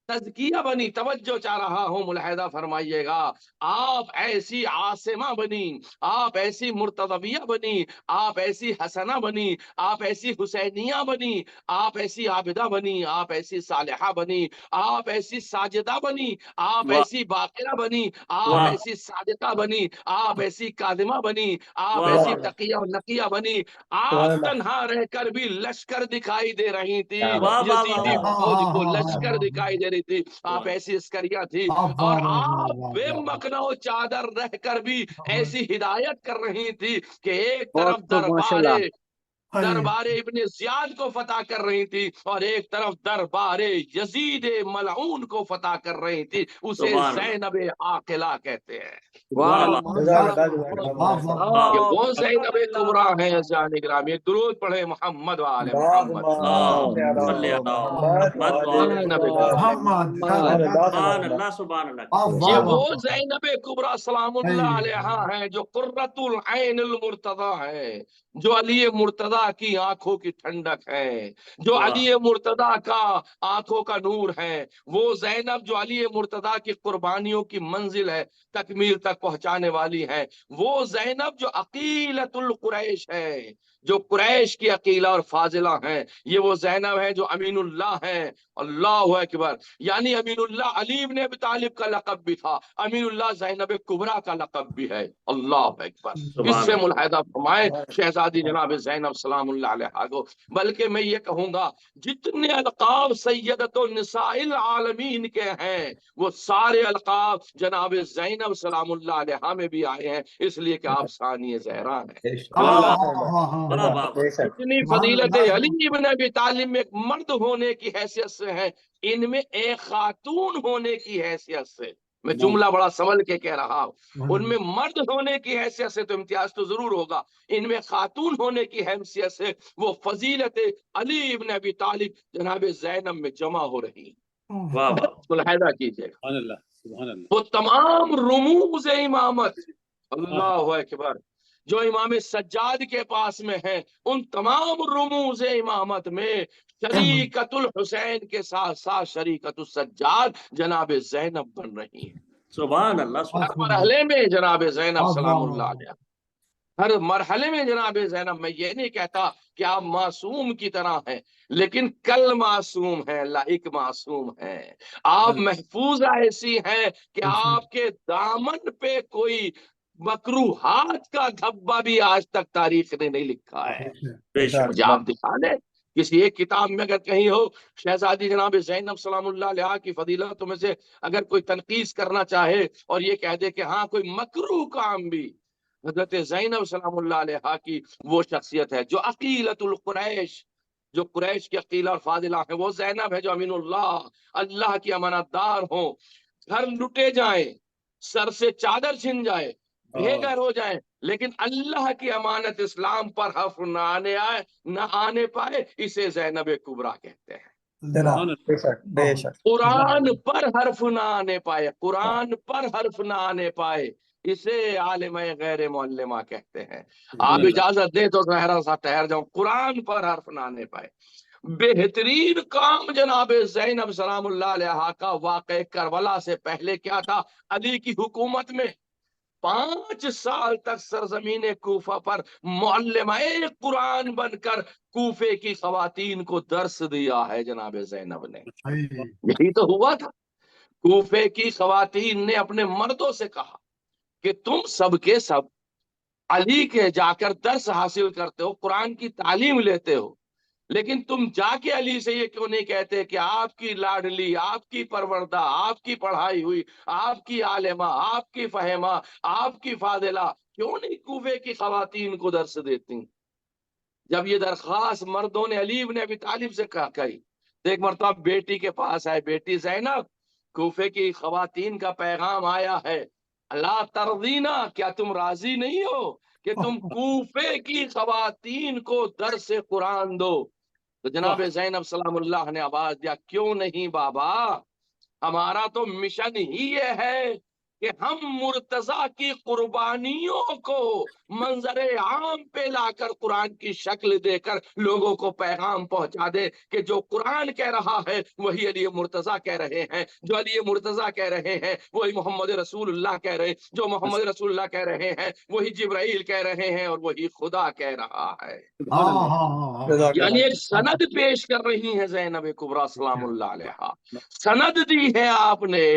تزکیہ بنی. توجہ چاہ رہا ہوں، ملاحظہ فرمائیے گا. آپ ایسی عاصمہ بنی، آپ ایسی مرتضویہ بنی، آپ ایسی حسنہ بنی، آپ ایسی حسینیہ بنی، آپ ایسی عابدہ بنی، آپ ایسی صالحہ بنی، آپ ایسی ساجدہ بنی، آپ ایسی باقرہ بنی، آپ ایسی صادقہ بنی، آپ ایسی کاظمہ بنی، آپ ایسی تقیہ و نقیہ بنی. آپ تنہا رہ کر بھی لشکر دکھائی دے رہی تھی، یزیدی فوج کو لشکر دکھائی دے رہی تھی. آپ ایسی عسکریہ تھی، اور آپ بے مکنا و چادر رہ کر بھی ایسی ہدایت کر رہی تھی کہ ایک طرف دربار ابن زیاد کو فتح کر رہی تھی اور ایک طرف دربار یزید ملعون کو فتح کر رہی تھی. اسے زینب عاقلہ کہتے ہیں. وہ زینب کبریٰ ہیں. جان گرامی درود پڑھے محمد وآل محمد. یہ وہ زینب کبریٰ سلام اللہ علیہا ہیں جو قرۃ العین المرتضیٰ ہے، جو علی مرتضیٰ کی آنکھوں کی ٹھنڈک ہے، جو علی مرتضیٰ کا آنکھوں کا نور ہے. وہ زینب جو علی مرتضیٰ کی قربانیوں کی منزل ہے، تکمیل تک پہنچانے والی ہے. وہ زینب جو عقیلۃ القریش ہے، جو قریش کی عقیلہ اور فاضلہ ہیں. یہ وہ زینب ہے جو امین اللہ ہیں. اللہ اکبر. یعنی امین اللہ علی بن ابی طالب کا لقب بھی تھا، امین اللہ زینب کبریٰ کا لقب بھی ہے. اللہ اکبر. اس سے ملاحظہ فرمائے شہزادی جناب زینب سلام اللہ علیہ کو. بلکہ میں یہ کہوں گا جتنے القاب سیدۃ النساء العالمین کے ہیں وہ سارے القاب جناب زینب سلام اللہ علیہ میں بھی آئے ہیں، اس لیے کہ آپ ثانی زہرا ہیں. اتنی فضیلت علی بن ابی طالب میں ایک مرد ہونے کی حیثیت سے ہیں، ان میں ایک خاتون ہونے کی حیثیت سے. میں جملہ بڑا سنبھل کے کہہ رہا ہوں، ان میں مرد ہونے کی حیثیت سے تو امتیاز تو ضرور ہوگا، ان میں خاتون ہونے کی حیثیت سے وہ فضیلت علی ابن ابی طالب جناب زینب میں جمع ہو رہی ہیں۔ واہ واہ ملاحظہ کیجیے گا سبحان اللہ سبحان اللہ. وہ تمام رموز امامت، اللہ اکبر، جو امام سجاد کے پاس میں ہیں، ان تمام رموز امامت میں شریکت الحسین کے ساتھ ساتھ شریکت السجاد جناب زینب بن رہی ہیں۔ سبحان اللہ ہر مرحلے میں جناب زینب سلام اللہ علیہ، ہر مرحلے میں جناب زینب، میں یہ نہیں کہتا کہ آپ معصوم کی طرح ہیں، لیکن کل معصوم ہیں، لائق معصوم ہیں، آپ محفوظ ایسی ہیں کہ آپ کے دامن پہ کوئی مکروہات کا دھبا بھی آج تک تاریخ نے نہیں لکھا ہے۔ بے شک مجھے آپ دکھا دیں کسی ایک کتاب میں اگر کہیں ہو شہزادی جناب زینب سلام اللہ علیہ کی فضیلتوں میں سے اگر کوئی تنقیص کرنا چاہے اور یہ کہہ دے کہ ہاں کوئی مکروہ کام بھی، حضرت زینب سلام اللہ علیہ کی وہ شخصیت ہے جو عقیلۃ القریش، جو قریش کی عقیلہ اور فاضلہ ہے، وہ زینب ہے جو امین اللہ کی امانت دار ہوں، گھر لٹے جائیں، سر سے چادر چھن جائے، بے گھر ہو جائیں، لیکن اللہ کی امانت اسلام پر حرف نہ آنے پائے، اسے زینب کبریٰ کہتے ہیں۔ بے شک قرآن پر حرف نہ آنے پائے، قرآن پر حرف نہ آنے پائے، اسے عالم غیر معلمہ کہتے ہیں۔ آپ اجازت دیں تو ظاہرا سا ٹھہر جاؤں، قرآن پر حرف نہ آنے پائے۔ بہترین کام جناب زینب سلام اللہ علیہ کا واقع کربلا سے پہلے کیا تھا؟ علی کی حکومت میں 5 سال تک سرزمین کوفہ پر معلمہ قرآن بن کر کوفے کی خواتین کو درس دیا ہے جناب زینب نے۔ یہی تو ہوا تھا، کوفے کی خواتین نے اپنے مردوں سے کہا کہ تم سب کے سب علی کے جا کر درس حاصل کرتے ہو، قرآن کی تعلیم لیتے ہو، لیکن تم جا کے علی سے یہ کیوں نہیں کہتے کہ آپ کی لاڈلی، آپ کی پروردہ، آپ کی پڑھائی ہوئی، آپ کی عالمہ، آپ کی فہمہ، آپ کی فاضلہ کیوں نہیں کوفے کی خواتین کو درس دیتی؟ جب یہ درخواست مردوں نے علی بن ابی طالب سے کہی تو ایک مرتبہ بیٹی کے پاس آئے، بیٹی زینب، کوفے کی خواتین کا پیغام آیا ہے، اللہ ترضینا، کیا تم راضی نہیں ہو کہ تم کوفے کی خواتین کو درس قرآن دو؟ تو جناب زینب سلام اللہ نے آواز دیا، کیوں نہیں بابا، ہمارا تو مشن ہی یہ ہے کہ ہم مرتضیٰ کی قربانیوں کو منظر عام پہ لا کر قرآن کی شکل دے کر لوگوں کو پیغام پہنچا دے کہ جو قرآن کہہ رہا ہے وہی علی مرتضیٰ کہہ رہے ہیں، جو علی مرتضیٰ کہہ رہے ہیں وہی محمد رسول اللہ کہہ رہے ہیں، جو محمد رسول اللہ کہہ رہے ہیں وہی جبرائیل کہہ رہے ہیں، اور وہی خدا کہہ رہا ہے۔ یعنی ایک سند پیش کر رہی ہیں زینب کبریٰ سلام اللہ علیہ، سند دی ہے آپ نے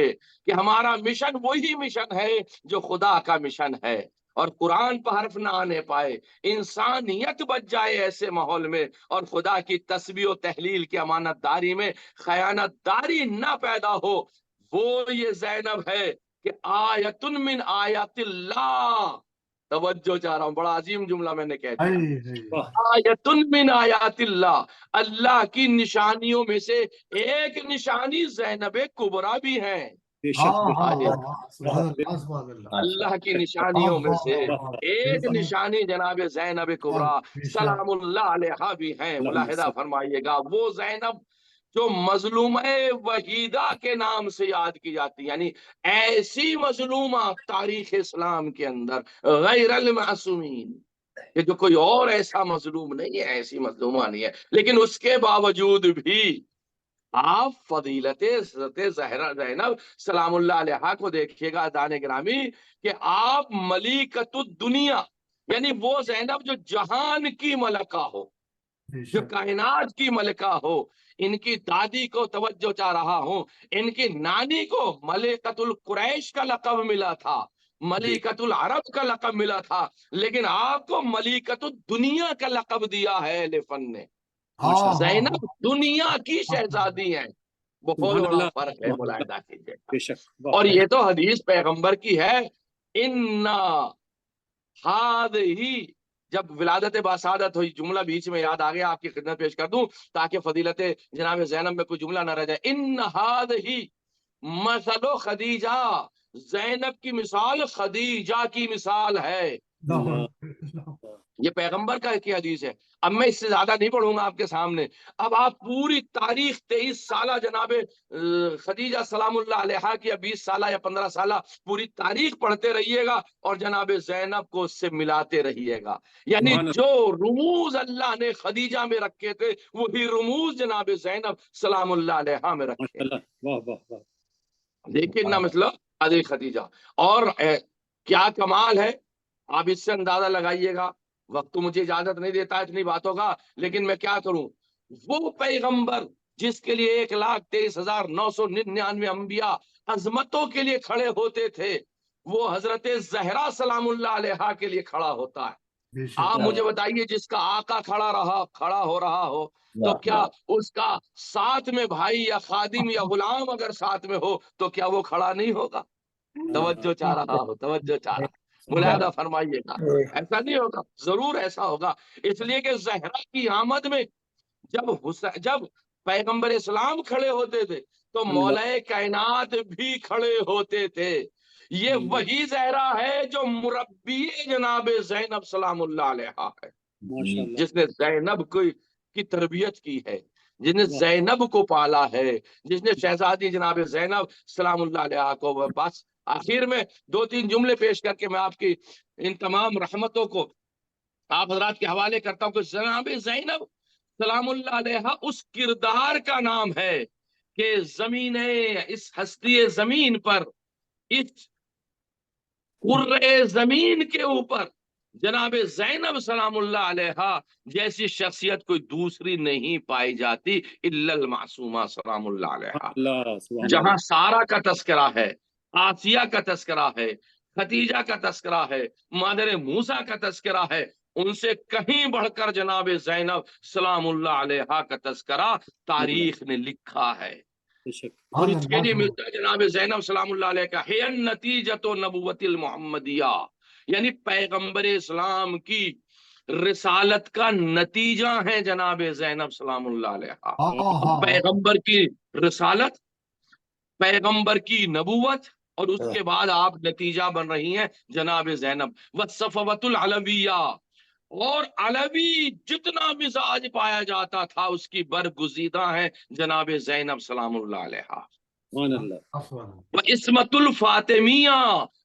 کہ ہمارا مشن وہی مشن ہے جو خدا کا مشن ہے، اور قرآن پر حرف نہ آنے پائے، انسانیت بچ جائے ایسے ماحول میں، اور خدا کی تسبیح و تحلیل کی امانت داری میں خیانت داری نہ پیدا ہو، وہ یہ زینب ہے کہ آیت من آیات اللہ، توجہ چاہ رہا ہوں، بڑا عظیم جملہ میں نے کہہ دیا، آیت من آیات اللہ، اللہ کی نشانیوں میں سے ایک نشانی زینب کبریٰ بھی ہیں۔ اللہ کی نشانیوں میں سے ایک نشانی جناب زینب کبریٰ سلام اللہ علیہ بھی ہیں۔ ملاحظہ فرمائیے گا، وہ زینب جو مظلومہ وحیدہ کے نام سے یاد کی جاتی، یعنی ایسی مظلومہ تاریخ اسلام کے اندر غیر المعصومین، کہ جو کوئی اور ایسا مظلوم نہیں ہے، ایسی مظلومہ نہیں ہے، لیکن اس کے باوجود بھی آپ فضیلت حضرت زینب سلام اللہ علیہ کو دیکھیے گا دان گرامی، کہ آپ ملیکۃ الدنیا، یعنی وہ زینب جو جہان کی ملکہ ہو، جو کائنات کی ملکہ ہو، ان کی دادی کو توجہ چاہ رہا ہوں، ان کی نانی کو ملکۃ القریش کا لقب ملا تھا، ملکۃ العرب کا لقب ملا تھا، لیکن آپ کو ملکۃ الدنیا کا لقب دیا ہے اہل فن نے۔ زینب دنیا کی شہزادی ہیں، بہت بڑا فرق ہے، ملاحظہ کیجیے۔ اور یہ تو حدیث پیغمبر کی ہے، اِنَّا ہَذِهِ، جب ولادت باسعادت ہوئی، جملہ بیچ میں یاد آ گیا، آپ کی خدمت پیش کر دوں تاکہ فضیلت جناب زینب میں کوئی جملہ نہ رہ جائے۔ اِنَّ ہَذِهِ مثل خدیجہ، زینب کی مثال خدیجہ کی مثال ہے. یہ پیغمبر کا ایک حدیث ہے. اب میں اس سے زیادہ نہیں پڑھوں گا آپ کے سامنے. اب آپ پوری تاریخ 23 سالہ جناب خدیجہ سلام اللہ علیہا کی، یا 20 سالہ یا 15 سالہ پوری تاریخ پڑھتے رہیے گا اور جناب زینب کو اس سے ملاتے رہیے گا. یعنی جو رموز اللہ نے خدیجہ میں رکھے تھے وہی رموز جناب زینب سلام اللہ علیہا میں رکھے. دیکھیں نا مطلب حضرت خدیجہ. اور کیا کمال ہے، آپ اس سے اندازہ لگائیے گا. وقت تو مجھے اجازت نہیں دیتا اتنی باتوں کا، لیکن میں کیا کروں. وہ پیغمبر جس کے لیے 1,23,999 انبیاء عظمتوں کے لیے کھڑے ہوتے تھے، وہ حضرت زہرا سلام اللہ علیہا کے لیے کھڑا ہوتا ہے. آپ مجھے بتائیے، جس کا آقا کھڑا ہو رہا ہو تو کیا اس کا ساتھ میں بھائی یا خادم یا غلام اگر ساتھ میں ہو تو کیا وہ کھڑا نہیں ہوگا؟ توجہ چاہ رہا ہو، توجہ چاہ رہا. ملاحظہ فرمائیے گا، ایسا نہیں ہوگا، ضرور ایسا ہوگا. اس لیے کہ زہرا کی آمد میں جب پیغمبر اسلام کھڑے ہوتے تھے تو مولا کائنات بھی کھڑے ہوتے تھے. یہ وہی زہرا ہے جو مربی جناب زینب سلام اللہ علیہا ہے، جس نے زینب کی تربیت کی ہے، جس نے زینب کو پالا ہے، جس نے شہزادی جناب زینب سلام اللہ علیہا کو. بس آخر میں 2-3 جملے پیش کر کے میں آپ کی ان تمام رحمتوں کو آپ حضرات کے حوالے کرتا ہوں کہ جناب زینب سلام اللہ علیہا اس کردار کا نام ہے کہ اس ہستی زمین پر، اس قرے زمین کے اوپر جناب زینب سلام اللہ علیہا جیسی شخصیت کوئی دوسری نہیں پائی جاتی الا المعصومہ سلام اللہ علیہا. جہاں سارا کا تذکرہ ہے، آسیہ کا تذکرہ ہے، خدیجہ کا تذکرہ ہے، مادر موسیٰ کا تذکرہ ہے، ان سے کہیں بڑھ کر جناب زینب سلام اللہ علیہا کا تذکرہ تاریخ نے لکھا ہے. اور اس کے لیے ملتا ہے جناب زینب سلام اللہ علیہ کا ہے النتیجۃ نبوت المحمدیہ، یعنی پیغمبر اسلام کی رسالت کا نتیجہ ہے جناب زینب سلام اللہ علیہ. پیغمبر کی رسالت، پیغمبر کی نبوت، اور اس کے بعد آپ نتیجہ بن رہی ہیں جناب زینب. والصفوۃ العلویہ، اور علوی جتنا مزاج پایا جاتا تھا اس کی برگزیدہ ہے جناب زینب سلام اللہ علیہا. عصمت الفاطمیہ،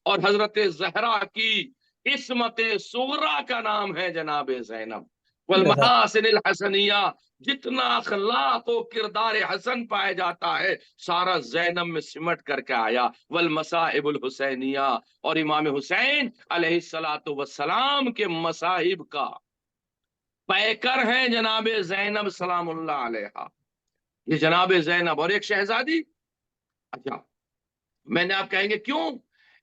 اور حضرت زہرا کی عصمت صغرا کا نام ہے جناب زینب. والمحاسن الحسنیہ، جتنا اخلاق و کردار حسن پایا جاتا ہے سارا زینب میں سمٹ کر کے آیا. والمصائب الحسینیہ، اور امام حسین علیہ السلام کے مصائب کا پیکر ہیں جناب زینب سلام اللہ علیہا. یہ جناب زینب اور ایک شہزادی. اچھا میں نے آپ کہیں گے کیوں؟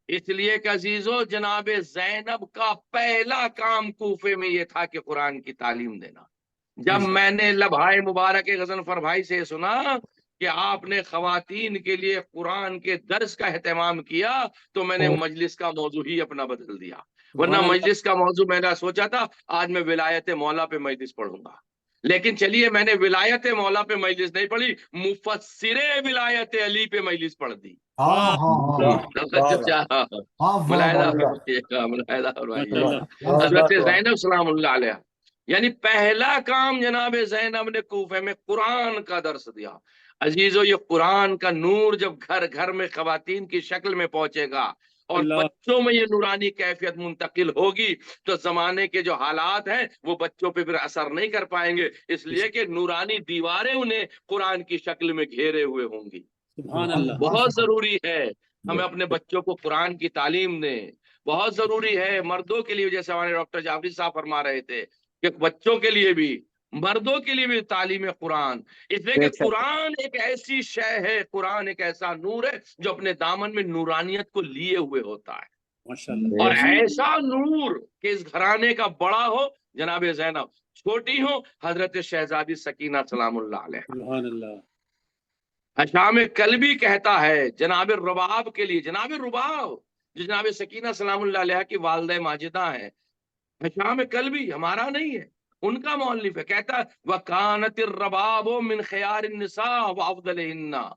اس لیے کہ عزیزو جناب زینب کا پہلا کام کوفے میں یہ تھا کہ قرآن کی تعلیم دینا. جب میں نے لبھائے مبارک غضنفر بھائی سے سنا کہ آپ نے خواتین کے لیے قرآن کے درس کا اہتمام کیا تو میں نے مجلس کا موضوع ہی اپنا بدل دیا. ورنہ مجلس کا موضوع میں نے سوچا تھا آج میں ولایت مولا پہ مجلس پڑھوں گا، لیکن چلیے میں نے ولایت مولا پہ مجلس نہیں پڑھی، مفسر ولایت علی پہ مجلس پڑھ دی. حضرت زینب سلام اللہ علیہ، یعنی پہلا کام جناب زینب نے کوفے میں قرآن کا درس دیا. عزیزو یہ قرآن کا نور جب گھر گھر میں خواتین کی شکل میں پہنچے گا اور بچوں میں یہ نورانی کیفیت منتقل ہوگی تو زمانے کے جو حالات ہیں وہ بچوں پہ پھر اثر نہیں کر پائیں گے، اس لیے کہ نورانی دیواریں انہیں قرآن کی شکل میں گھیرے ہوئے ہوں گی. بہت ضروری ہے ہمیں اپنے بچوں کو قرآن کی تعلیم دیں. بہت ضروری ہے مردوں کے لیے، جیسے ہمارے ڈاکٹر جعفری صاحب فرما رہے تھے کہ بچوں کے لیے بھی، مردوں کے لیے بھی تعلیم قرآن. اس لیے کہ قرآن ایک ایسی شے ہے، قرآن ایک ایسا نور ہے جو اپنے دامن میں نورانیت کو لیے ہوئے ہوتا ہے. اور ایسا نور کہ اس گھرانے کا بڑا ہو جناب زینب، چھوٹی ہو حضرت شہزادی سکینہ سلام اللہ علیہ. حشام کلبی کہتا ہے جناب رباب کے لیے، جناب رباب جناب سکینہ سلام اللہ علیہ کی والدہ ماجدہ ہیں. حشام کلبی ہمارا نہیں ہے، ان کا مؤلف ہے. کہتا ہے وَكَانَتِ الرَّبَابُ مِنْ خِيَارِ النِّسَاءِ وَأَفْضَلِهِنَّ،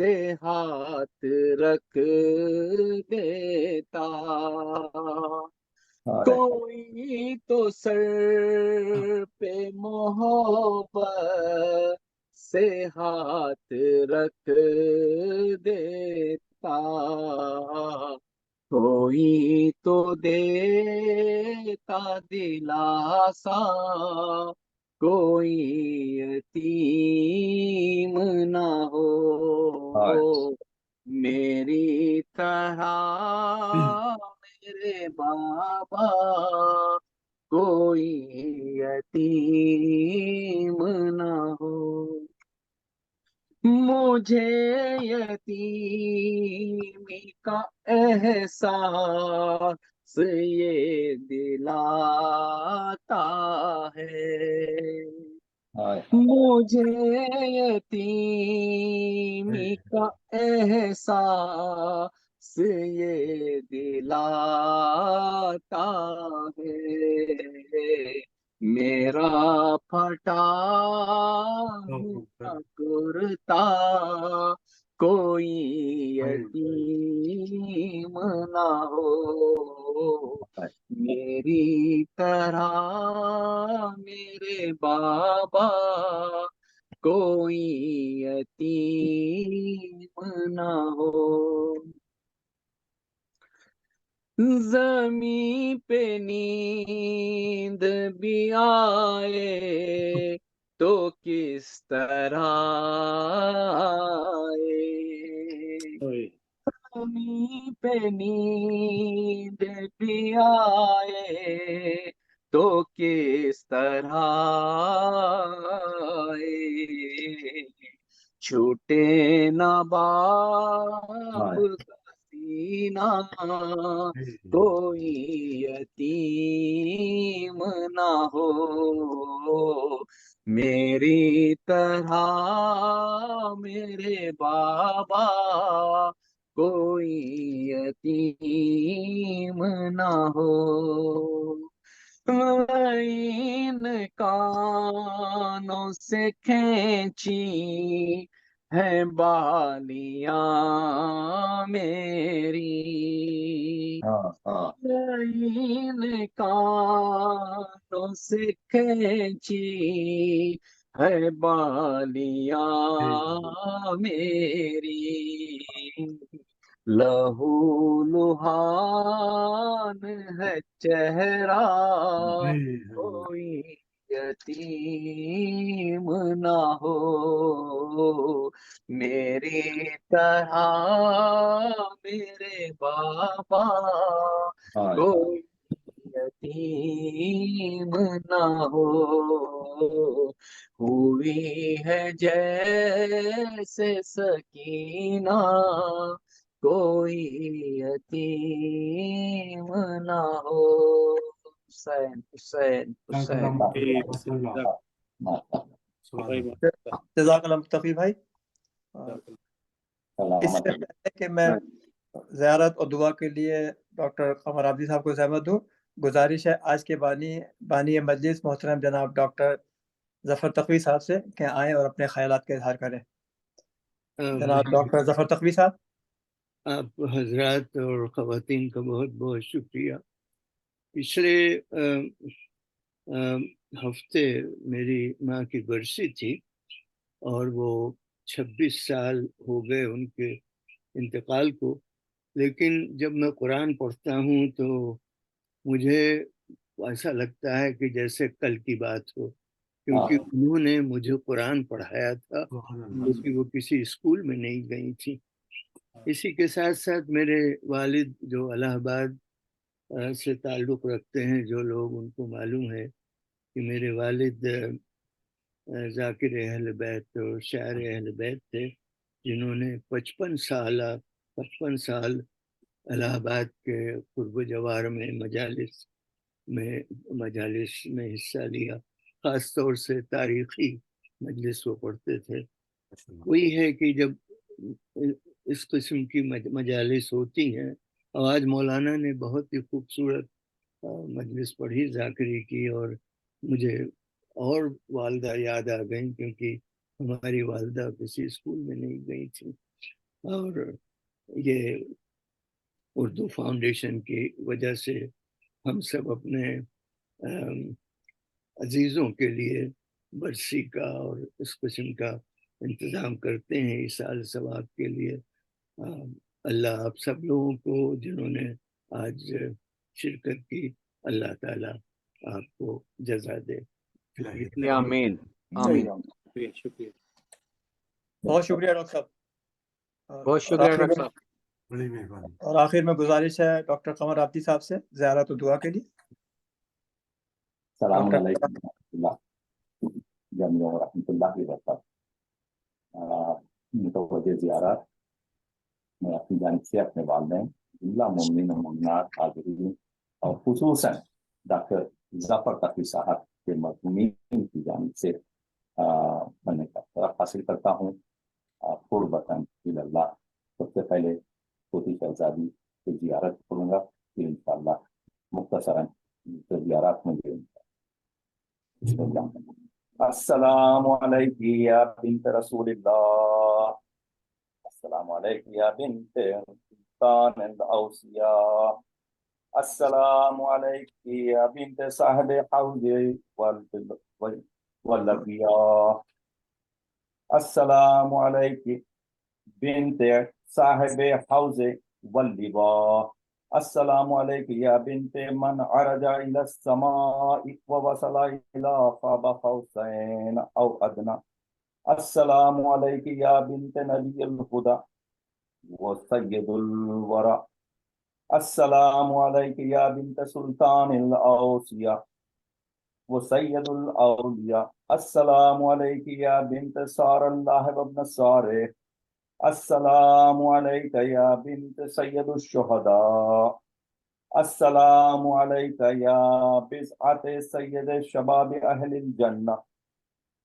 سے ہاتھ رکھ دیتا، کوئی تو سر پہ محبت سے ہاتھ رکھ دیتا، کوئی تو دیتا دلاسا، کوئی یتیم نہ ہو میری طرح، میرے بابا کوئی یتیم نہ ہو، مجھے یتیمی کا احساس یہ دلاتا ہے، مجھے یتیمی کا احساس یہ دلاتا ہے، میرا پھٹا ہوا کرتا کوئی یتیم نہ ہو میری طرح، میرے بابا کوئی یتیم نہ ہو، زمین پہ نیند بھی آئے تو کس طرح آئے، زمین پہ نیند بھی آئے تو کس طرح آئے، چھوٹے نہ باپ کا سینہ کوئی یتیم نہ ہو میری طرح، میرے بابا کوئی یتیم نہ ہو، ان کانوں سے کھینچی ہے بالیاں میری، ان کانوں سے کھینچی ہے بالیاں میری، لہو لہان ہے چہرہ کوئی یتیم نہ ہو میری طرح، میرے بابا کوئی یتیم نہ ہو، ہوئی ہے جیسے سکینہ کوئی یتیم نہ ہو، حسین حسین حسین۔ جزاک اللہ مصطفی بھائی۔ اس سے پہلے کہ میں زیارت اور دعا کے لیے ڈاکٹر قمر عابدی صاحب کو زحمت دوں، گزارش ہے آج کے بانی مجلس محترم جناب ڈاکٹر ظفر تقوی صاحب سے کہ آئیں اور اپنے خیالات کا اظہار کریں۔ جناب ڈاکٹر ظفر تقوی صاحب۔ آپ حضرات اور خواتین کا بہت بہت شکریہ۔ پچھلے ہفتے میری ماں کی برسی تھی اور وہ 26 سال ہو گئے ان کے انتقال کو، لیکن جب میں قرآن پڑھتا ہوں تو مجھے ایسا لگتا ہے کہ جیسے کل کی بات ہو، کیونکہ انہوں نے مجھے قرآن پڑھایا تھا کیونکہ وہ کسی اسکول میں نہیں گئی تھی۔ اسی کے ساتھ ساتھ میرے والد جو الہ آباد سے تعلق رکھتے ہیں، جو لوگ ان کو معلوم ہے کہ میرے والد ذاکر اہل بیت اور شاعر اہل بیت تھے، جنہوں نے 55 سال الہ آباد کے قرب و جوار میں مجالس میں حصہ لیا، خاص طور سے تاریخی مجلس وہ پڑھتے تھے۔ وہی ہے کہ جب اس قسم کی مجالس ہوتی ہیں، اور آج مولانا نے بہت ہی خوبصورت مجلس پڑھی ذاکری کی، اور مجھے اور والدہ یاد آ گئیں کیونکہ ہماری والدہ کسی اسکول میں نہیں گئی تھی۔ اور یہ اردو فاؤنڈیشن کی وجہ سے ہم سب اپنے عزیزوں کے لیے برسی کا اور اس قسم کا انتظام کرتے ہیں ایصال ثواب کے لیے. اللہ آپ سب لوگوں کو جنہوں نے آج شرکت کی، اللہ تعالیٰ آپ کو جزا دے. آمین آمین. شکریہ. بہت شکریہ ڈاکٹر صاحب. بہت شکریہ ڈاکٹر صاحب. بڑی مہربانی. اور آخر میں گزارش ہے ڈاکٹر قمر عابدی صاحب سے زیارت و دعا کے لیے. السلام علیکم جميعا ورحمۃ اللہ وبرکاتہ. متوجہ زیارات میں اپنی جانب سے اپنے والدین اللہ مومنین و مومنات حاضرین اور خصوصاً ڈاکٹر ظفر تقی صاحب کے مرحومین کی جانب سے بننے کا شرف حاصل کرتا ہوں. قربتاً اللہ سب سے پہلے چھوٹی شہزادی کی زیارت کروں گا، پھر انشاءاللہ مختصراً زیارات میں دیں گا. السلام علیکم یا بنت رسول اللہ، السلام علیکم یا بنت سلطان الاوصیاء، السلام علیکم یا بنت صاحب حوض واللبیاء، السلام علیکم بنت صاحب حوض واللباء، السلام علیکم یا بنت من عرج الى السماء ووصل الى قاب قوسین او ادنى، السلام علیکم یا بنت نبی الہدى وسید الورى، السلام علیکم یا بنت سلطان الاوصیاء وسید الاولیاء، السلام علیکم یا بنت سار اللہ وابن سارہ، السلام علیکم یا بنت سید الشہداء، السلام علیکم یا بضعت سید شباب اہل الجنہ،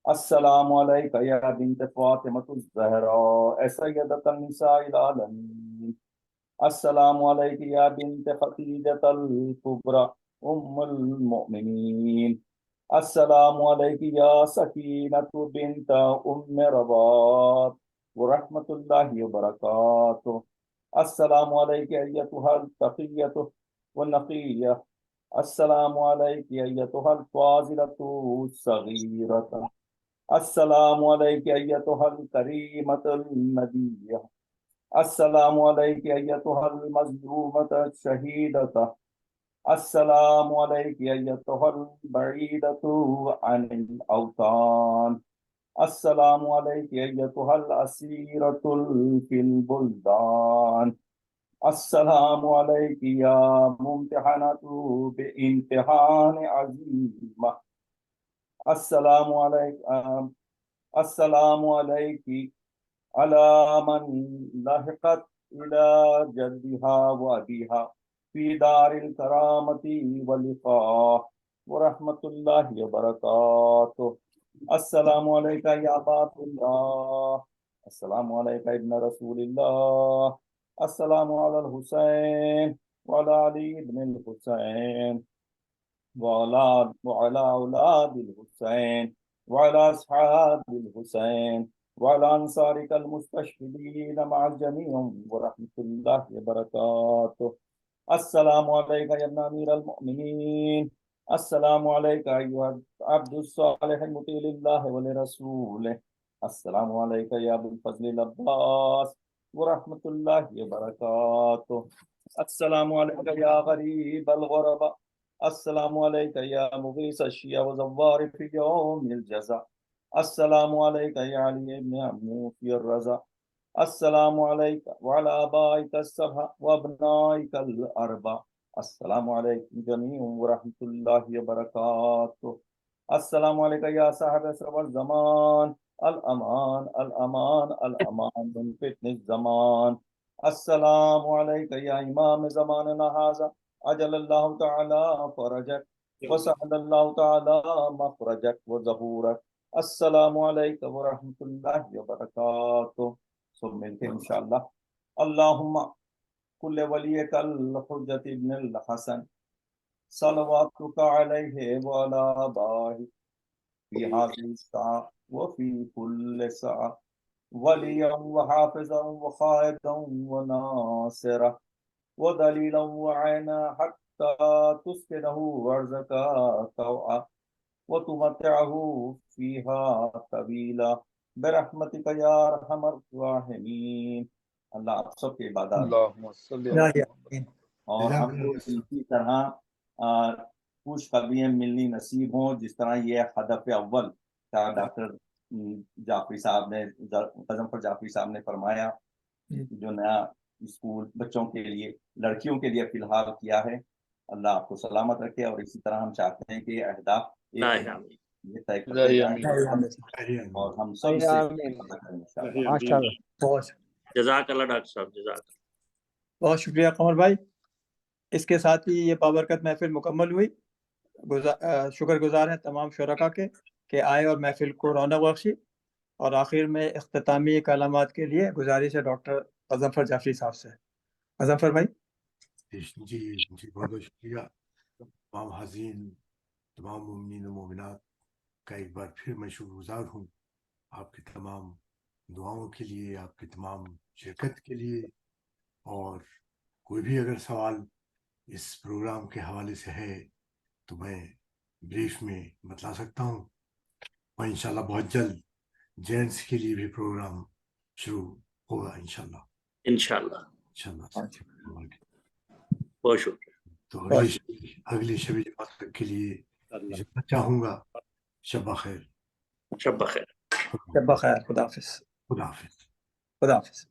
السلام علیکم یا بنت فاطمۃ الزہراء سیدۃ النساء العالمین، السلام علیکم یا بنت خدیجۃ الکبریٰ ام المؤمنین، السلام علیکم یا سکینۃ بنت ام رباط ورحمۃ اللہ وبرکاتہ، السلام علیکم ایتھا التقیۃ والنقیہ، السلام علیکم ایتھا الفاضلۃ الصغیرۃ، السلام علیکم ایتھا الکریمۃ النبیہ، السلام علیکم ایتھا المظلومۃ الشہیدۃ، السلام علیکم ایتھا البعیدۃ عن الاوطان، السلام علیکم ایتھا الاسیرۃ فی البلدان، السلام علیکم یا ممتحنۃ بامتحان عظیمہ، السلام علیکم السلام علیکم علی من لحقت الی جدها وابیها فی دار الکرامۃ واللقاء ورحمۃ اللہ وبرکاتہ، السلام علیکم یا بات اللہ، السلام علیکم ابن رسول اللہ، السلام علی الحسین وعلی علی ابن الحسین وعلی اولاد الحسین وعلی اصحاب الحسین وعلی انصارک المستشہدین مع الجمیع ورحمۃ اللہ وبرکاتہ، السلام علیکم یا ابن امیر المؤمنین، السلام علیکم ایھا عبد الصالح المطیع للہ ولرسولہ، السلام علیکم یا ابو الفضل العباس ورحمۃ اللہ وبرکاتہ، السلام علیکم یا غریب الغرباء، السلام علیکم یا مغیث الشیع وزوار فی یوم الجزا، السلام علیکم یا علی ابن موفی الرضا، السلام علیکم وعلی آبائک السبع وابنائک الاربع، السلام علیکم جمیع ورحمۃ اللہ وبرکاتہ، السلام علیکم یا صاحب عصر والزمان، الامان الامان الامان من فتن الزمان، السلام علیکم یا امام زماننا ھذا عجل اللہ تعالی فرجک وسهل اللہ تعالی مخرجک وظہورک، السلام علیکم ورحمۃ اللہ وبرکاتہ. سب ملتے ہیں انشاءاللہ. اللہم کل ولیک الحجت ابن الحسن صلواتک علیہ وعلی آبائہ فی هذه الساعة وفي كل ساعة وليا وحافظا وقائدا وناصرا ودليلا وعينا حتى تسكنه أرضك طوعا وتمتعه فيها طويلا برحمتك یا ارحم الراحمین. اللہ آپ سب کے عبادات اللهم صل على محمد. اور ہم کو اسی طرح خوش خبریاں ملنی نصیب ہوں جس طرح یہ ہدف اول کا ڈاکٹر جعفری صاحب نے غضنفر جعفری صاحب نے فرمایا جو نیا اسکول بچوں کے لیے لڑکیوں کے لیے فی الحال کیا ہے. اللہ آپ کو سلامت رکھے اور اسی طرح ہم چاہتے ہیں کہ اہداف یہ طے کرتے جائیں اور ہم سب سے ماشاءاللہ. جزاک اللہ ڈاکٹر صاحب، جزاک اللہ. بہت شکریہ قمر بھائی. اس کے ساتھ ہی یہ بابرکت محفل مکمل ہوئی. شکر گزار ہیں تمام شرکا کے کہ آئے اور محفل کو رونق بخشی. اور آخر میں اختتامی کلمات کے لیے گزارش ہے ڈاکٹر غضنفر جعفری صاحب سے. غضنفر بھائی. جی بہت بہت شکریہ. تمام حاضرین، تمام مومنین و مومنات کا ایک بار پھر میں شکر گزار ہوں آپ کی تمام دعاؤں کے لیے، آپ کی تمام شرکت کے لیے. اور کوئی بھی اگر سوال اس پروگرام کے حوالے سے ہے تو میں بریف میں بتلا سکتا ہوں. اور انشاءاللہ بہت جلد جینٹس کے لیے بھی پروگرام شروع ہوگا انشاءاللہ. بہت شکریہ. تو اگلی شب جمعہ تک کے لیے چاہوں گا شب بخیر. شب بخیر. شب بخیر. خدا حافظ. خدا حافظ. خدا حافظ.